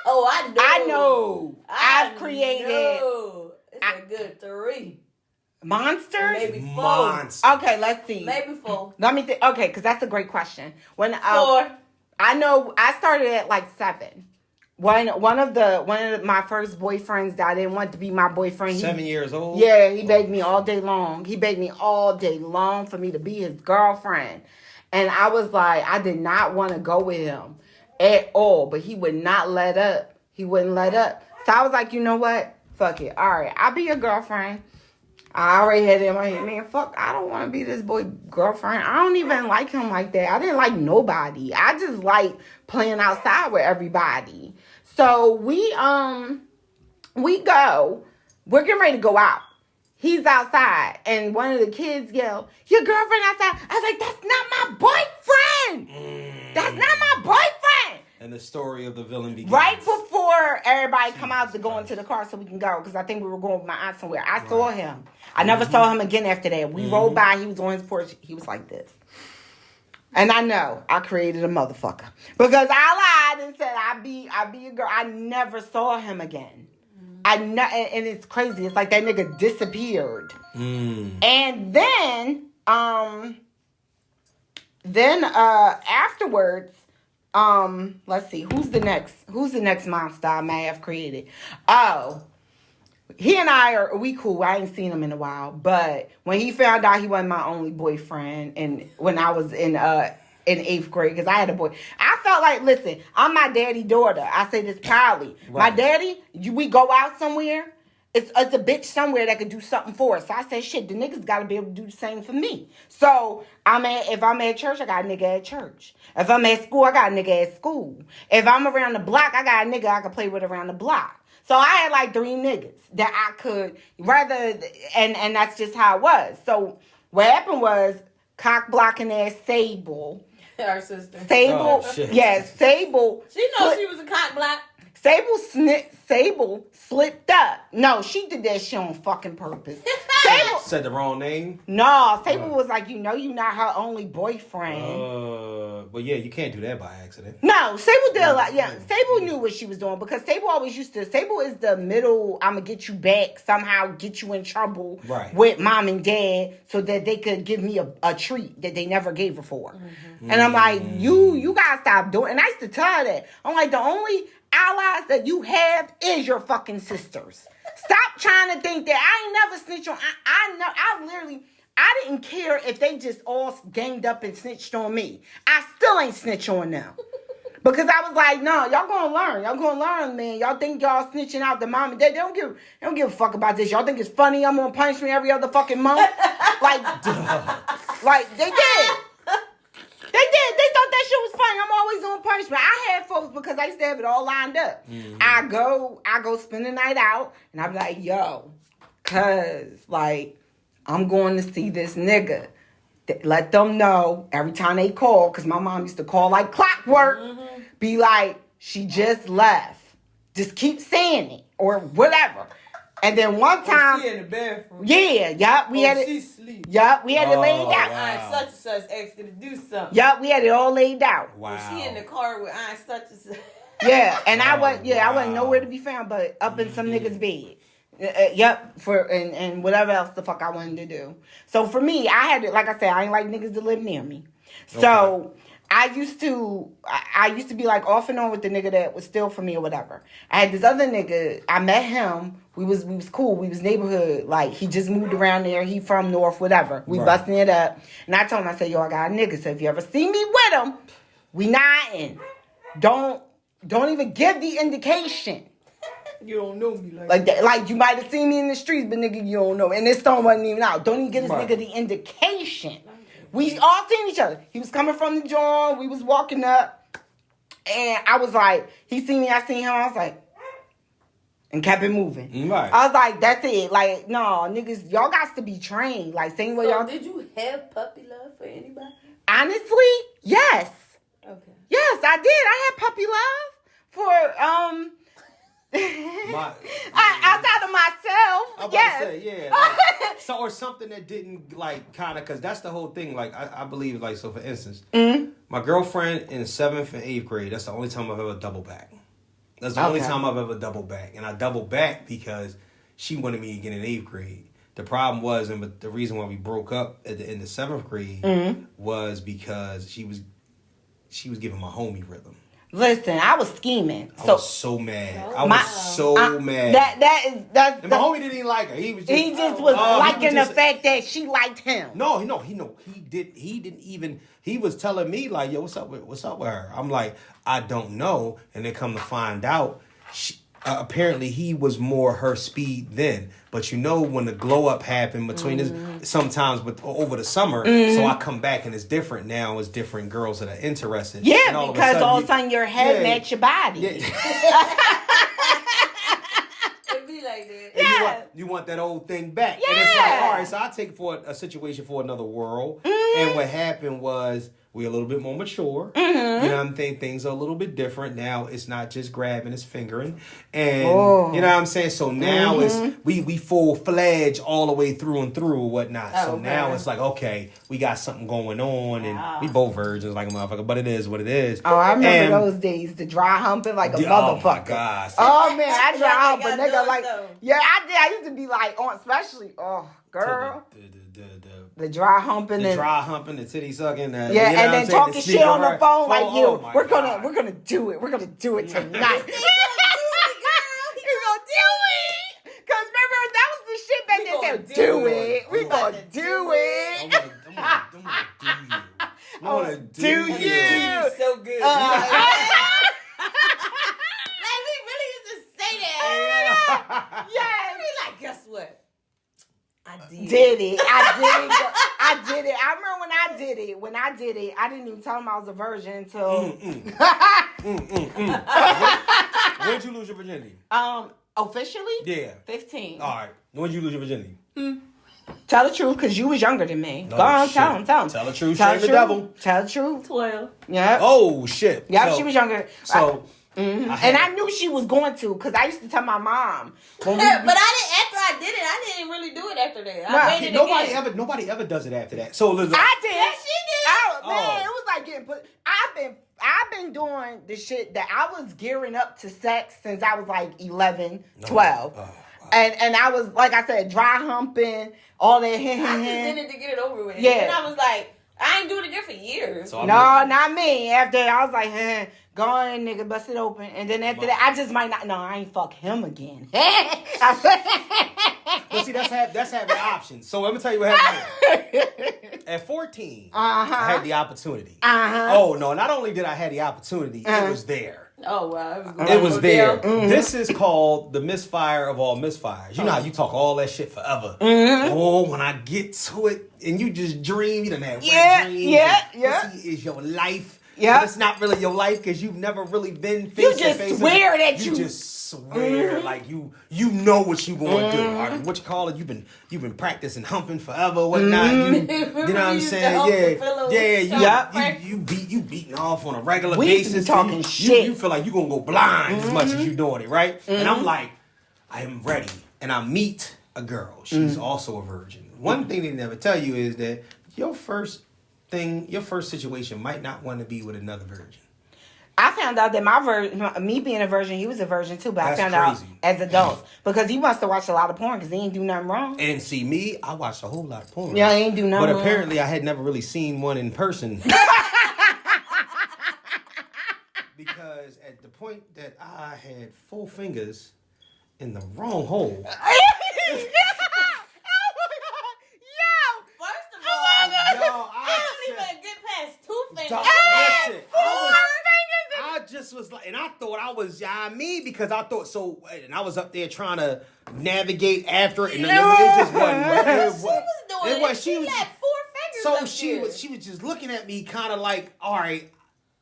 Oh, I know. I've created. It's a good 3. Monsters? Maybe 4. Monsters. Okay, let's see. Maybe 4. Let me think. Okay, because that's a great question. 4. I know I started at like 7. One of my first boyfriends that I didn't want to be my boyfriend. 7 years old? Yeah, he begged me all day long. He begged me all day long for me to be his girlfriend. And I was like, I did not want to go with him at all. But he would not let up. He wouldn't let up. So I was like, you know what? Fuck it. All right, I'll be your girlfriend. I already had it in my head, man, fuck, I don't want to be this boy girlfriend. I don't even like him like that. I didn't like nobody. I just like playing outside with everybody. So we go. We're getting ready to go out. He's outside, and one of the kids yelled, your girlfriend outside. I was like, that's not my boyfriend. That's not my boyfriend. And the story of the villain begins. Right before everybody come out to go into the car so we can go, because I think we were going with my aunt somewhere. I saw him. I never saw him again after that. We rolled by. He was on his porch. He was like this. And I know I created a motherfucker. Because I lied and said I'd be a girl. I never saw him again. And it's crazy. It's like that nigga disappeared. And then afterwards, let's see, who's the next monster I may have created? Oh, he and we cool. I ain't seen him in a while, but when he found out he wasn't my only boyfriend, and when I was in 8th grade, because I had a boy, I felt like, listen, I'm my daddy's daughter. I say this proudly. Right. My daddy, we go out somewhere, it's a bitch somewhere that could do something for us. So I say, shit, the niggas got to be able to do the same for me. So if I'm at church, I got a nigga at church. If I'm at school, I got a nigga at school. If I'm around the block, I got a nigga I can play with around the block. So I had like 3 niggas that I could and that's just how it was. So what happened was cock blocking ass Sable. Our sister. Sable. Oh, yes, Sable. She knows she was a cock block. Sable slipped up. No, she did that shit on fucking purpose. Sable said the wrong name? No, Sable was like, you're not her only boyfriend. But yeah, you can't do that by accident. No, Sable did a lot. Yeah, Sable knew what she was doing because Sable always Sable is the middle, I'm going to get you back, somehow get you in trouble with mom and dad so that they could give me a treat that they never gave her for. Mm-hmm. And I'm like, you got to stop doing. And I used to tell her that. I'm like, the only allies that you have is your fucking sisters. Stop trying to think that I ain't never snitched on. I didn't care if they just all ganged up and snitched on me. I still ain't snitch on them. Because I was like, no, y'all gonna learn. Y'all gonna learn, man. Y'all think y'all snitching out the mom and dad. They don't give a fuck about this. Y'all think it's funny I'm on punishment every other fucking month? like they did. They did. They thought that shit was funny. I'm always on punishment. I had folks because I used to have it all lined up. Mm-hmm. I go spend the night out and I'm like, yo, cause like I'm going to see this nigga. Let them know every time they call, because my mom used to call like clockwork, be like, she just left. Just keep saying it or whatever. And then one time, she in the bathroom. Yeah, we had it. She sleep. Yup, we had it laid out. Aunt such and such asked her to do something. Yup, we had it all laid out. Wow. She in the car with Aunt such and such. Yeah, and I wasn't nowhere to be found, but up in some nigga's bed. And whatever else the fuck I wanted to do. So for me, I had to, like I said, I ain't like niggas to live near me. So I used to be like off and on with the nigga that was still for me or whatever. I had this other nigga, I met him, we was cool, we was neighborhood, like he just moved around there, he from North, whatever. We busting it up. And I told him, I said, yo, I got a nigga, so if you ever see me with him, we nodding. Don't even give the indication. You don't know me like that. Like you might have seen me in the streets, but nigga, you don't know. And this song wasn't even out. Don't even give this nigga the indication. We all seen each other. He was coming from the joint. We was walking up, and I was like, he seen me, I seen him. I was like, and kept it moving. Right. I was like, that's it. Like, no, niggas, y'all got to be trained. Like, same way y'all. Did you have puppy love for anybody? Honestly, yes. Okay. Yes, I did. I had puppy love for outside of myself. I'm about yes. to say, yeah. Like, or something that didn't like kind of, because that's the whole thing. Like I believe, like, so for instance, my girlfriend in 7th and 8th grade. That's the only time I've ever double back. That's the only time I've ever double back, and I double back because she wanted me again in 8th grade. The problem was, and the reason why we broke up in the 7th grade was because she was giving my homie rhythm. Listen, I was scheming. I was so mad. I was so mad. That's and my homie didn't even like her. He just was liking the fact that she liked him. No, he didn't even. He was telling me like, yo, what's up with her? I'm like, I don't know. And then come to find out, apparently he was more her speed then. But you know, when the glow up happened between this, sometimes over the summer, so I come back and it's different now. It's different girls that are interested. Yeah, because all of a sudden your head match your body. Yeah. It be like that. Yeah. You want that old thing back. Yeah. And it's like, all right, so I take for a situation for another world. And what happened was, we're a little bit more mature. You know what I'm saying? Things are a little bit different. Now it's not just grabbing, it's fingering. And you know what I'm saying? So now it's we full-fledged all the way through and through or whatnot. So now it's like, okay, we got something going on, and we both virgins like a motherfucker, but it is what it is. Oh, I remember those days, the dry humping like a motherfucker. Oh my gosh. Oh man, I dry hump a nigga like yeah, I did. I used to be like on, especially girl. The dry humping, the titty sucking, and then talking shit on the phone like, we're gonna do it. We're gonna do it tonight. He's gonna do it. Cause remember that was the shit back then. Said, do it. We gonna do it. I'm gonna do you. You so good. Like we really used to say that. Yeah. We like, guess what? I did it. I did it. I remember when I did it, I didn't even tell him I was a virgin until. When did you lose your virginity? Officially? Yeah. 15. All right. When did you lose your virginity? Tell the truth, because you was younger than me. No, go on, shit. tell him. Tell the truth, shame the devil. Tell the truth. 12. Yeah. Oh, shit. Yeah, she was younger. So. And I knew she was going to, because I used to tell my mom. But I didn't. After I did it, I didn't really do it after that. I waited again. Nobody ever does it after that. So Elizabeth, I did. Yeah, she did. Man, it was like getting put. I've been doing the shit that I was gearing up to sex since I was like 11, 12. Wow. And I was, like I said, dry humping, all that. I just did it to get it over with. Yeah. And I was like, I ain't do it again for years. So not me. After I was like, Go ahead, nigga, bust it open. And then after that, I just might not. No, I ain't fuck him again. But see, that's having options. So let me tell you what happened. At 14, I had the opportunity. Oh no! Not only did I have the opportunity, it was there. Oh wow! It was there. This is called the misfire of all misfires. You know how you talk all that shit forever. Oh, when I get to it, and you just dream, you done have wet dreams. Pussy is your life. Yeah, it's not really your life because you've never really been face to face. You just swear that you just swear like you know what you gonna do. Or what you call it? You've been practicing humping forever, whatnot. You know what I'm saying? You beating off on a regular basis. Talking shit. You feel like you gonna go blind as much as you doing it, right? And I'm like, I am ready, and I meet a girl. She's also a virgin. One thing they never tell you is that your first situation might not want to be with another virgin. I found out that me being a virgin, he was a virgin too, but That's I found crazy. out as adults because he must have watched a lot of porn because he ain't do nothing wrong. And see, me, I watched a whole lot of porn. Yeah, he ain't do nothing But wrong. apparently I had never really seen one in person. Because at the point that I had 4 fingers in the wrong hole. I don't even get past 2 fingers. Listen, I just was like, and I thought I was, because I thought so, and I was up there trying to navigate after it, and it just wasn't. She had 4 fingers. So she was just looking at me, kind of like, all right.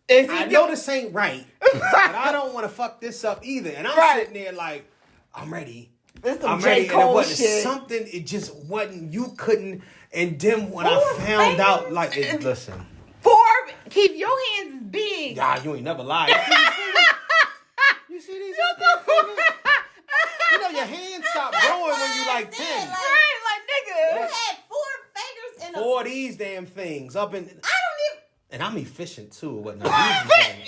I know this ain't right, but I don't want to fuck this up either. And I'm sitting there like, I'm ready. I'm ready, and it wasn't something. It just wasn't. You couldn't. And then when I found out, like, listen, 4. Keep your hands as big. Nah, you ain't never lied. You see these other fingers? You know your hands stop growing when you like 10. Right, like nigga. You had 4 fingers in 4 of these damn things up in. I don't even. And I'm efficient too, or whatnot. These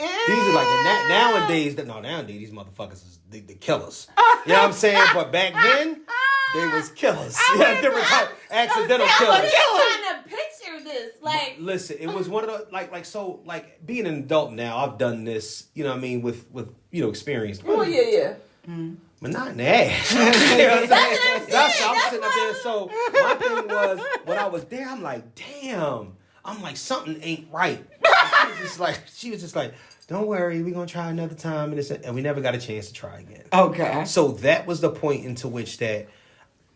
are like nowadays. Nowadays these motherfuckers is the killers. You know what I'm saying? But back then, they was killers. Yeah, different type, accidental killers. I'm trying to picture this. Like, listen, it was one of the like being an adult now. I've done this. You know what I mean? With experience. Oh yeah. But not in the ass. You know what I'm saying? That's I'm sitting up there. So my thing was when I was there, I'm like, damn. I'm like, something ain't right. She was just like, don't worry, we're gonna try another time, and we never got a chance to try again. Okay. So that was the point into which that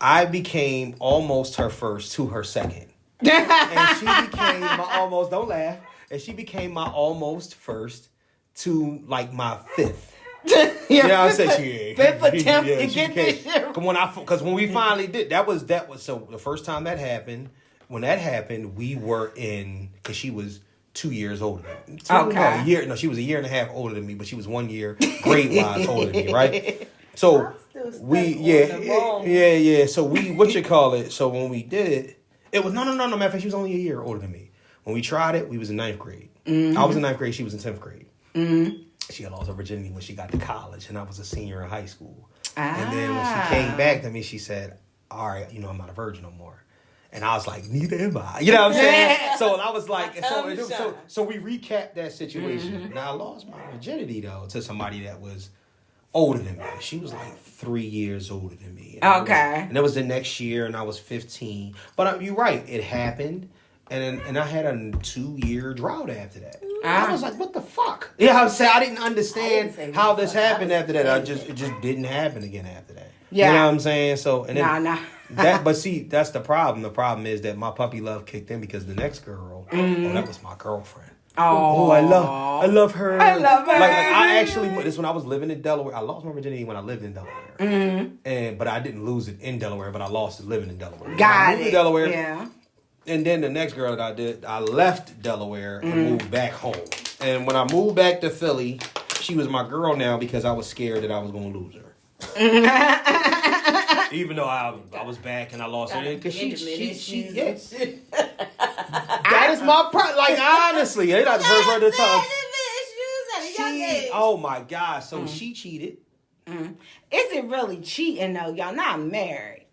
I became almost her first to her second. And she became my almost, don't laugh, and she became my almost first to like my 5th. You know what I'm saying? 5th attempt to get this shit. Because when we finally did, that was so the first time that happened. When that happened, we were in, because she was 2 years older than me. She was a year and a half older than me, but she was 1 year grade-wise older than me, right? So, So so when we did it was, no, matter of fact, she was only a year older than me. When we tried it, we was in 9th grade. Mm-hmm. I was in 9th grade, she was in 10th grade. Mm-hmm. She had lost her virginity when she got to college, and I was a senior in high school. And then when she came back to me, she said, all right, I'm not a virgin no more. And I was like, neither am I. You know what I'm saying? So I was like, so we recapped that situation. Mm-hmm. Now I lost my virginity though to somebody that was older than me. She was like 3 years older than me. And that was the next year, and I was 15. But you're right, it happened, and I had a 2-year drought after that. I was like, what the fuck? Yeah, I'm saying I didn't understand how this happened after that. It just didn't happen again after that. Yeah. You know what I'm saying? So and then, but see, that's the problem. The problem is that my puppy love kicked in because the next girl, that was my girlfriend. Oh, I love her. I love her. Like I actually, this when I was living in Delaware. I lost my virginity when I lived in Delaware. Mm-hmm. But I didn't lose it in Delaware, but I lost it living in Delaware. I moved to Delaware. Yeah. And then the next girl that I did, I left Delaware and moved back home. And when I moved back to Philly, she was my girl now because I was scared that I was going to lose her. Even though I was back and I lost her, because she that is my problem. Like honestly, you're not the first person to talk. Oh my God! So she cheated. Is it really cheating though? Y'all not married.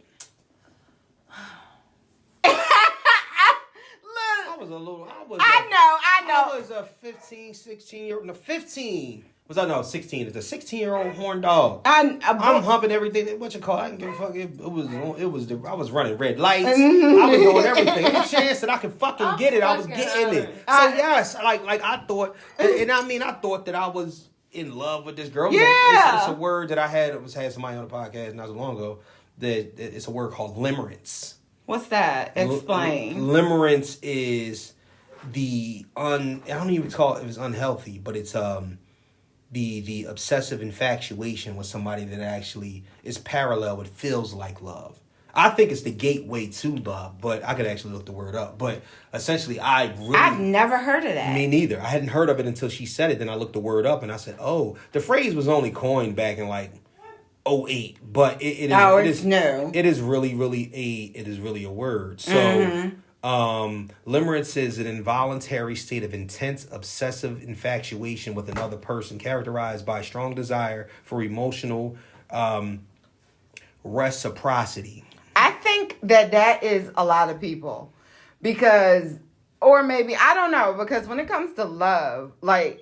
I I know. I was a 15, 16-year-old. No, 15. Was I no 16? It's a 16-year-old horn dog. I'm humping everything. What you call? I didn't give a fuck. I was running red lights. I was doing everything. Any chance that I could fucking get it, I was getting it. So yes, like I thought, and I mean, I thought that I was in love with this girl. Yeah. It's a word that I had somebody on the podcast not so long ago. That it's a word called limerence. What's that? Explain. Limerence is I don't even call it. It was unhealthy, but it's the obsessive infatuation with somebody that actually is parallel. It feels like love. I think it's the gateway to love, but I could actually look the word up. But essentially, I've never heard of that. Me neither. I hadn't heard of it until she said it. Then I looked the word up and I said, "Oh, the phrase was only coined back in like 2008, but it is new. It is really a word. So, limerence is an involuntary state of intense, obsessive infatuation with another person, characterized by strong desire for emotional reciprocity. I think that is a lot of people, because, or maybe I don't know, because when it comes to love, like.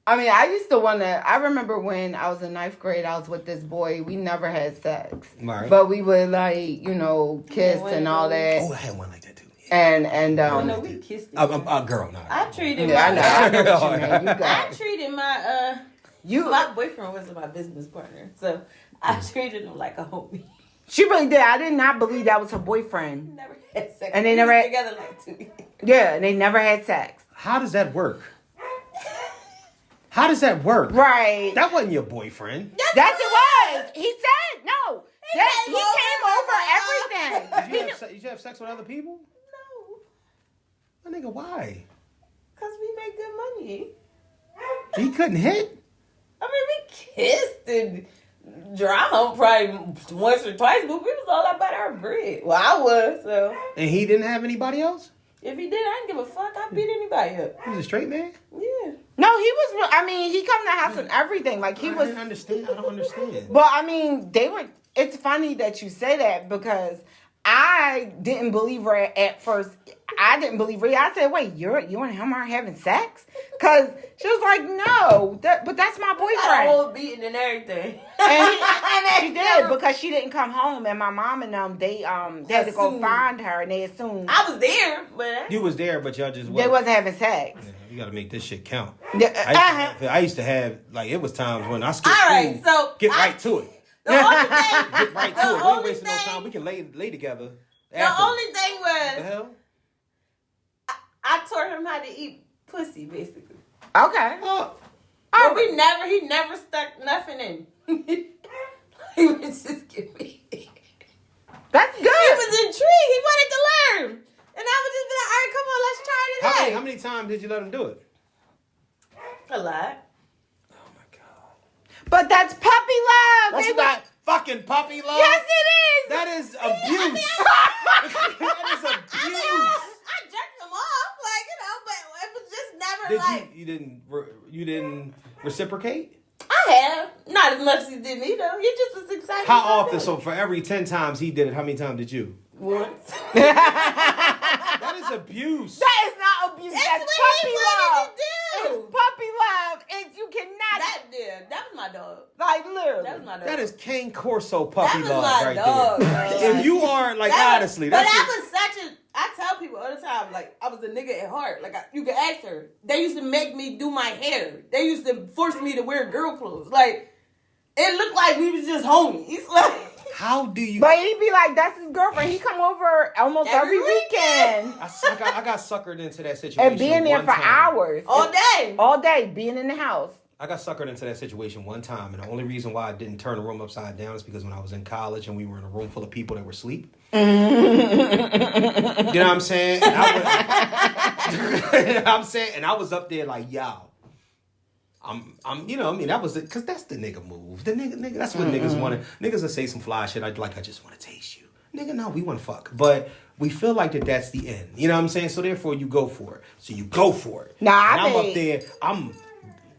I mean, I remember when I was in 9th grade, I was with this boy. We never had sex. Right. But we would, kiss and all that. Oh, I had one like that, too. Yeah. No, we kissed each a girl, not I treated my boyfriend wasn't my business partner. So I treated him like a homie. She really did. I did not believe that was her boyfriend. Never had sex. And they never had... together like 2 years. Yeah, and they never had sex. How does that work? How does that work? Right. That wasn't your boyfriend. Yes, it was. He said no. He came over everything. Did you have sex with other people? No. My nigga, why? Because we made good money. He couldn't hit? I mean, we kissed and dry hump probably once or twice, but we was all about our bread. Well, I was, so. And he didn't have anybody else? If he did, I didn't give a fuck. I beat anybody up. He was a straight man? Yeah. No, he was. I mean, he come to the house and everything. Like he was. I don't understand. But I mean, they were. It's funny that you say that, because I didn't believe her at first. I didn't believe her. I said, "Wait, you and him are having sex?" Because she was like, "No, but that's my boyfriend." I was beating and everything. And she did, because she didn't come home, and my mom and them they had to go find her, and they assumed I was there, but you was there, but y'all just they wasn't having sex. Yeah, you got to make this shit count. I used to have it was times when I skipped all right, school. so Get right to it. The only thing, Get right to it. We ain't wasting no time. We can lay together. The only thing What the was hell? I taught him how to eat pussy, basically. Okay. But he never stuck nothing in. He would just give me. That's good. He was intrigued. He wanted to learn. And I would just be like, all right, come on, let's try it today. How many times did you let him do it? A lot. Oh my god. But that's puppy love. That's not fucking puppy love. Yes, it is. That is abuse. That is abuse. I jerked him off, but it was just never You didn't reciprocate? I have. Not as much as he did me, though. He just was excited. How often? So for every 10 times he did it, how many times did you? Once. That is abuse. That is not abuse. That's That's what puppy he love. wanted to do. It's puppy love. You cannot. That was my dog. Like, literally. That was my dog. That is Cane Corso puppy that was love my right dog, there. If you are, honestly. But I was such a... I tell people all the time, I was a nigga at heart. You can ask her. They used to make me do my hair. They used to force me to wear girl clothes. It looked like we was just homies. How do you... But he'd be like, that's his girlfriend. He come over almost every weekend. I got suckered into that situation. And being there for hours. All day. All day, being in the house. I got suckered into that situation one time, and the only reason why I didn't turn the room upside down is because when I was in college and we were in a room full of people that were asleep. You know what I'm saying? And I was up there like, yo. That was it, because that's the nigga move. The nigga, that's what niggas want to. Niggas will say some fly shit. I just want to taste you. Nigga, no, we want to fuck. But we feel like that's the end. You know what I'm saying? So therefore, you go for it. So you go for it. I'm up there.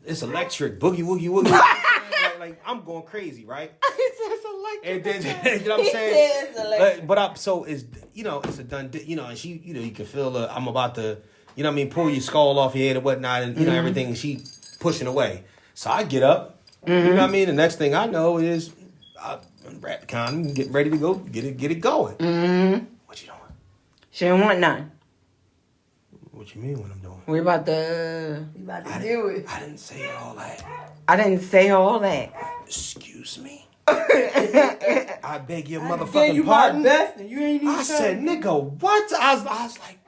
It's electric. Boogie, woogie, woogie. I'm going crazy, right? It's electric. And then, you know what I'm saying? But it's a done, and she, you can feel I'm about to, you know what I mean, pull your skull off your head and whatnot, and you know everything. She pushing away. So I get up. You know what I mean. The next thing I know is I unwrap the condom, get ready to go, get it going. What you doing? She didn't want none. What you mean? What I'm doing? We about to do it. I didn't say all that. I didn't say all that. Excuse me. I beg your motherfucking pardon. Best and you ain't even I said, nigga, what? I was like,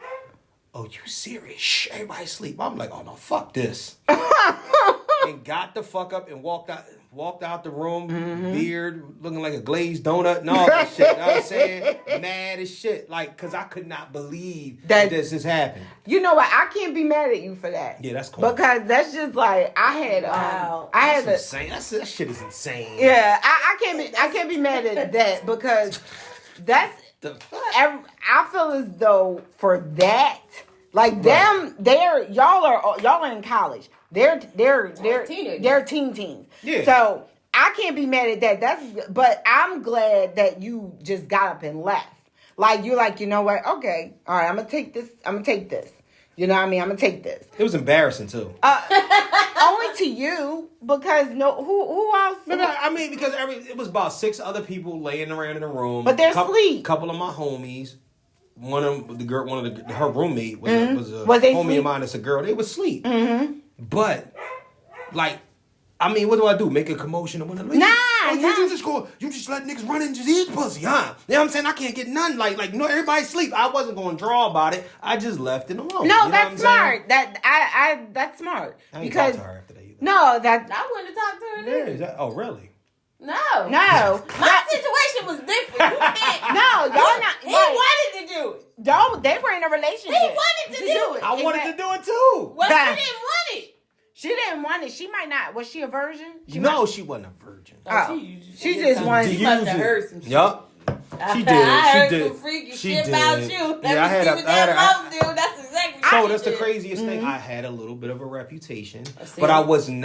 oh, you serious? Shh, everybody sleep. I'm like, oh no, fuck this. And got the fuck up and walked out the room, beard looking like a glazed donut and all that shit. You know what I'm saying? Mad as shit. Like, cause I could not believe that this has happened. You know what? I can't be mad at you for that. Yeah, that's cool. Because that's just like I had Insane. That shit is insane. Yeah, I can't be mad at that because that's The fuck? I feel as though for that, like them, y'all are in college. They're teens. Yeah. So I can't be mad at that. But I'm glad that you just got up and left. Like you're like, you know what? Okay, all right. I'm gonna take this. You know what I mean? I'm gonna take this. It was embarrassing too. Only to you because who else? I mean, because it was about 6 other people laying around in the room. But they're asleep. Couple of my homies. Her roommate was a Was they homie sleep? of mine. That's a girl. They was asleep. But like, I mean, what do I do? Make a commotion or whatever? You just let niggas run and just eat pussy, huh? You know what I'm saying? I can't get none. Like no, everybody sleep. I wasn't going to draw about it. I just left it alone. No, you know that's smart. That's smart. I ain't Because talk to her after that either. no, that I wouldn't have talked to her. Yeah, Neither. oh really? No. My situation was different. You can't. No, y'all not. He wanted to do it. No, they were in a relationship. He wanted to do it. I wanted to do it too. Well, she didn't want it. She didn't want it. She might not. Was she a virgin? She wasn't a virgin. She just wanted. She must have heard some shit. Yup. She did. I She heard did. some freaky She shit did. about you. Let Yeah, I me had see a- what I had that a- mouth do. That's exactly So what that's she the did. craziest thing. I had a little bit of a reputation, see. but I wasn't.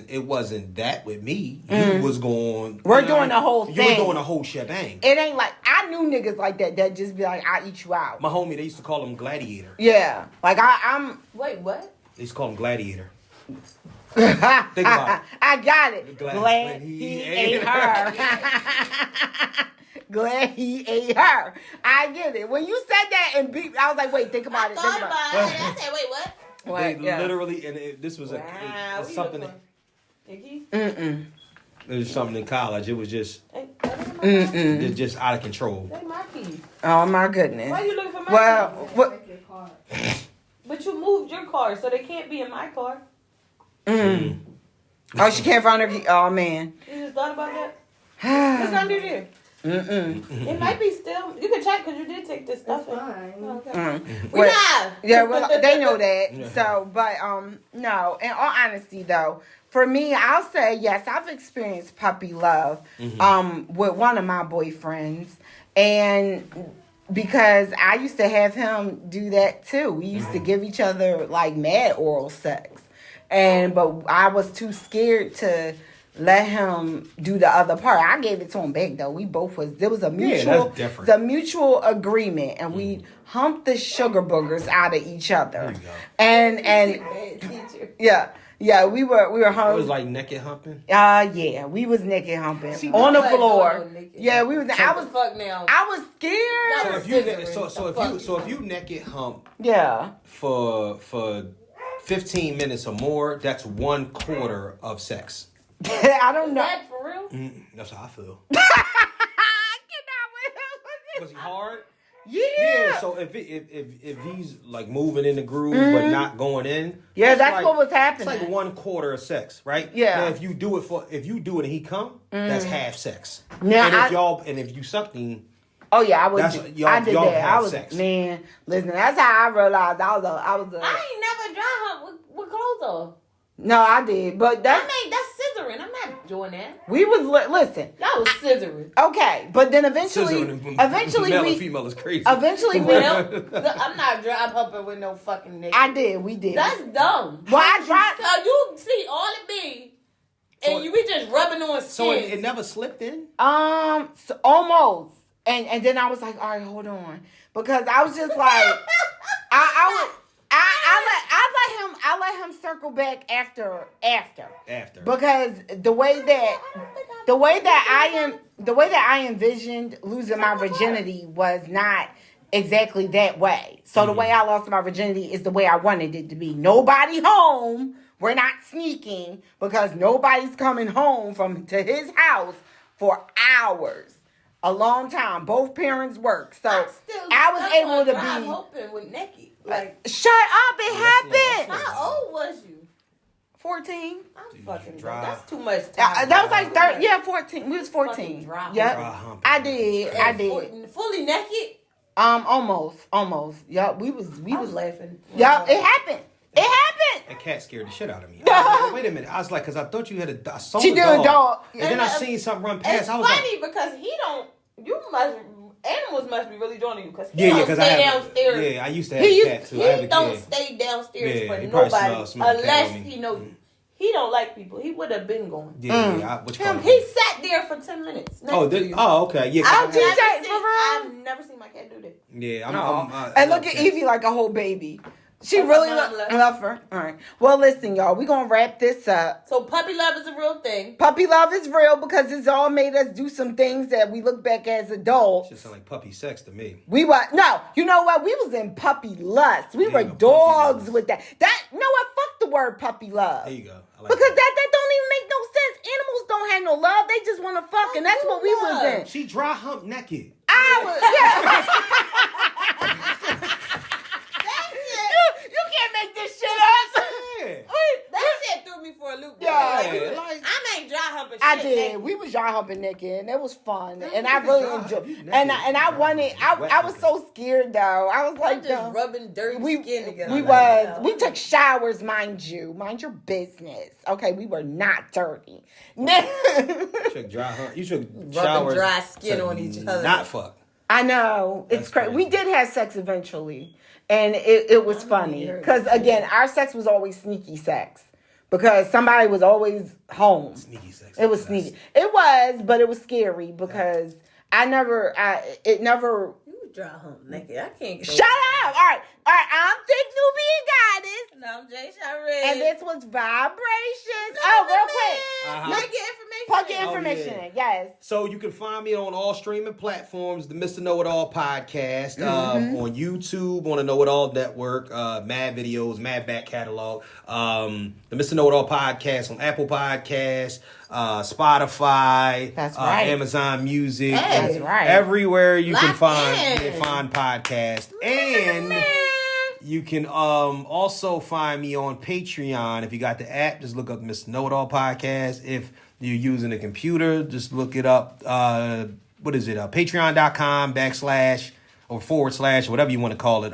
It wasn't that with me. You was going. We're doing the whole You thing. were doing the whole shebang. It ain't like I knew niggas like that just be like, I eat you out. My homie, they used to call him Gladiator. Yeah, like I'm. Wait, what? They used to call him Gladiator. Think about it. I got it. Glad he ate her. Glad he ate her. I get it. When you said that and beat, I was like, wait, think about it. Thought about it. I said, wait, what? They Yeah. literally, and this was Wow, something. Icky? Mm-mm. It was something in college. It was just Mm-mm. it's just out of control. They my key. Oh my goodness. Why you looking for my Well, key? what? But you moved your car, so they can't be in my car. Mm. Oh, she can't find her key. Oh man. You just thought about that? What's under there? Mm-mm. It might be still. You can check because you did take this stuff in. Oh, okay. We Well, live. yeah, well, they know that. Yeah. So, but no. In all honesty, though, for me, I'll say yes. I've experienced puppy love, with one of my boyfriends, and because I used to have him do that too. We used to give each other like mad oral sex, but I was too scared to let him do the other part. I gave it to him back though. We both there was a mutual, that's different. the mutual agreement, and we humped the sugar boogers out of each other. There you go. And Bad teacher. yeah, we were It hung. was like naked humping. Yeah, we was naked humping See, on the I wasn't floor. doing no naked Yeah, we was. I was. Fuck now. I was scared. So if you naked hump Yeah. for 15 minutes or more, that's 1/4 of sex. I don't know. That for real? That's how I feel. I cannot. Was he hard? Yeah. So if he's like moving in the groove but not going in, Yeah, it's that's like- what was It's happening. like 1/4 of sex, right? Yeah. Now if you do it and he come, that's half sex. Now, and if you sucking, Oh yeah, I was. That's- y'all- I did y'all that. had I was sex. man. Listen, that's how I realized I was a. I ain't never dry hump with clothes on. No, I did, but That's scissoring. I'm not doing that. we was listen. That was scissoring. Okay, but then eventually male we and female is crazy. eventually we. Well, I'm not dry humping with no fucking nigga. We did. That's dumb. Well, I tried. So you see all it be, and you be just rubbing on skin. So it never slipped in. So almost, and then I was like, all right, hold on, because I was just like, I let him circle back after. Because the way that I envisioned losing my virginity was not exactly that way. So the way I lost my virginity is the way I wanted it to be. Nobody home. We're not sneaking because nobody's coming home to his house for hours. A long time. Both parents work. So I was able to be hoping with naked. Like, shut up, it happened. How old was you? 14. I'm fucking drunk. That's too much time. That was like 30. Yeah, 14. We was 14. Yep. I did. Fully naked? Almost. Yup. We was laughing. Yup, it happened. That cat scared the shit out of me. Wait a minute. I was like, because I thought you had a she did a dog. And then I seen something run past. It's I was funny like, because animals must be really drawn to you because he yeah, don't because stay downstairs. Yeah, I used to have a cat too. He don't stay downstairs for nobody unless he know you. He don't like people. He would have been going. Yeah, he sat there for 10 minutes. Okay. Yeah, I've never seen my cat do that. Yeah, and look at Evie like a whole baby. She really love her. All right. Well, listen, y'all. We're going to wrap this up. So puppy love is a real thing. Puppy love is real because it's all made us do some things that we look back as adults. Shit sound like puppy sex to me. No, you know what? We was in puppy lust. We were dogs with that. You know what? Fuck the word puppy love. There you go. Because that don't even make no sense. Animals don't have no love. They just want to fuck, and that's what we was in. She dry hump naked. You can't make this shit up. That shit threw me for a loop. I ain't dry humping shit. I did. We was dry humping naked, and it was fun. And I really enjoyed it. And I wanted, I was so scared, though. I was like, just rubbing dirty skin together. We took showers, mind you. Mind your business. Okay, we were not dirty. You took dry hump. You took rubbing dry skin on each other. Not fuck. I know. It's crazy. We did have sex eventually. And it was funny. Because, again, our sex was always sneaky sex. Because somebody was always home. Sneaky sex. It was sneaky. It was, but it was scary because it never... Dry hump naked. I can't. Shut up! All right. I'm Thick Nubian Goddess. And I'm Jay Shireen. And this was Vibrations. Real quick. Plug your information. Plug your information in. Yes. So you can find me on all streaming platforms, the Mr. Know It All podcast, on YouTube, on the Know It All network, mad videos, mad back catalog. The Mr. Know It All podcast on Apple Podcasts, Spotify, that's right. Amazon Music, that's right. Everywhere you can find podcasts. And you can also find me on Patreon. If you got the app, just look up Mr. Know It All podcast. If you're using a computer, just look it up. Patreon.com / whatever you want to call it.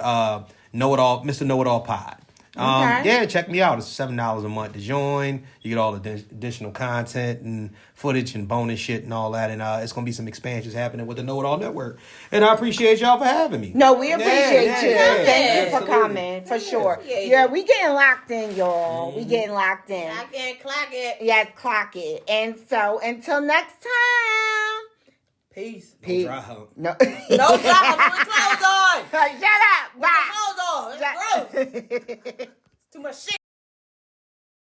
Know It All, Mr. Know It All pod. Yeah, check me out. It's $7 a month to join. You get all the additional content and footage and bonus shit and all that. And it's going to be some expansions happening with the Know It All Network. And I appreciate y'all for having me. No, we appreciate you. Thank you for coming, for sure. Yeah, we getting locked in, y'all. We getting locked in. I can't clock it. Yes, clock it. And so, until next time. Peace. No dry hump. No. No dry hump. Put clothes on. Shut up. Bye. Put clothes on. It's gross. Too much shit.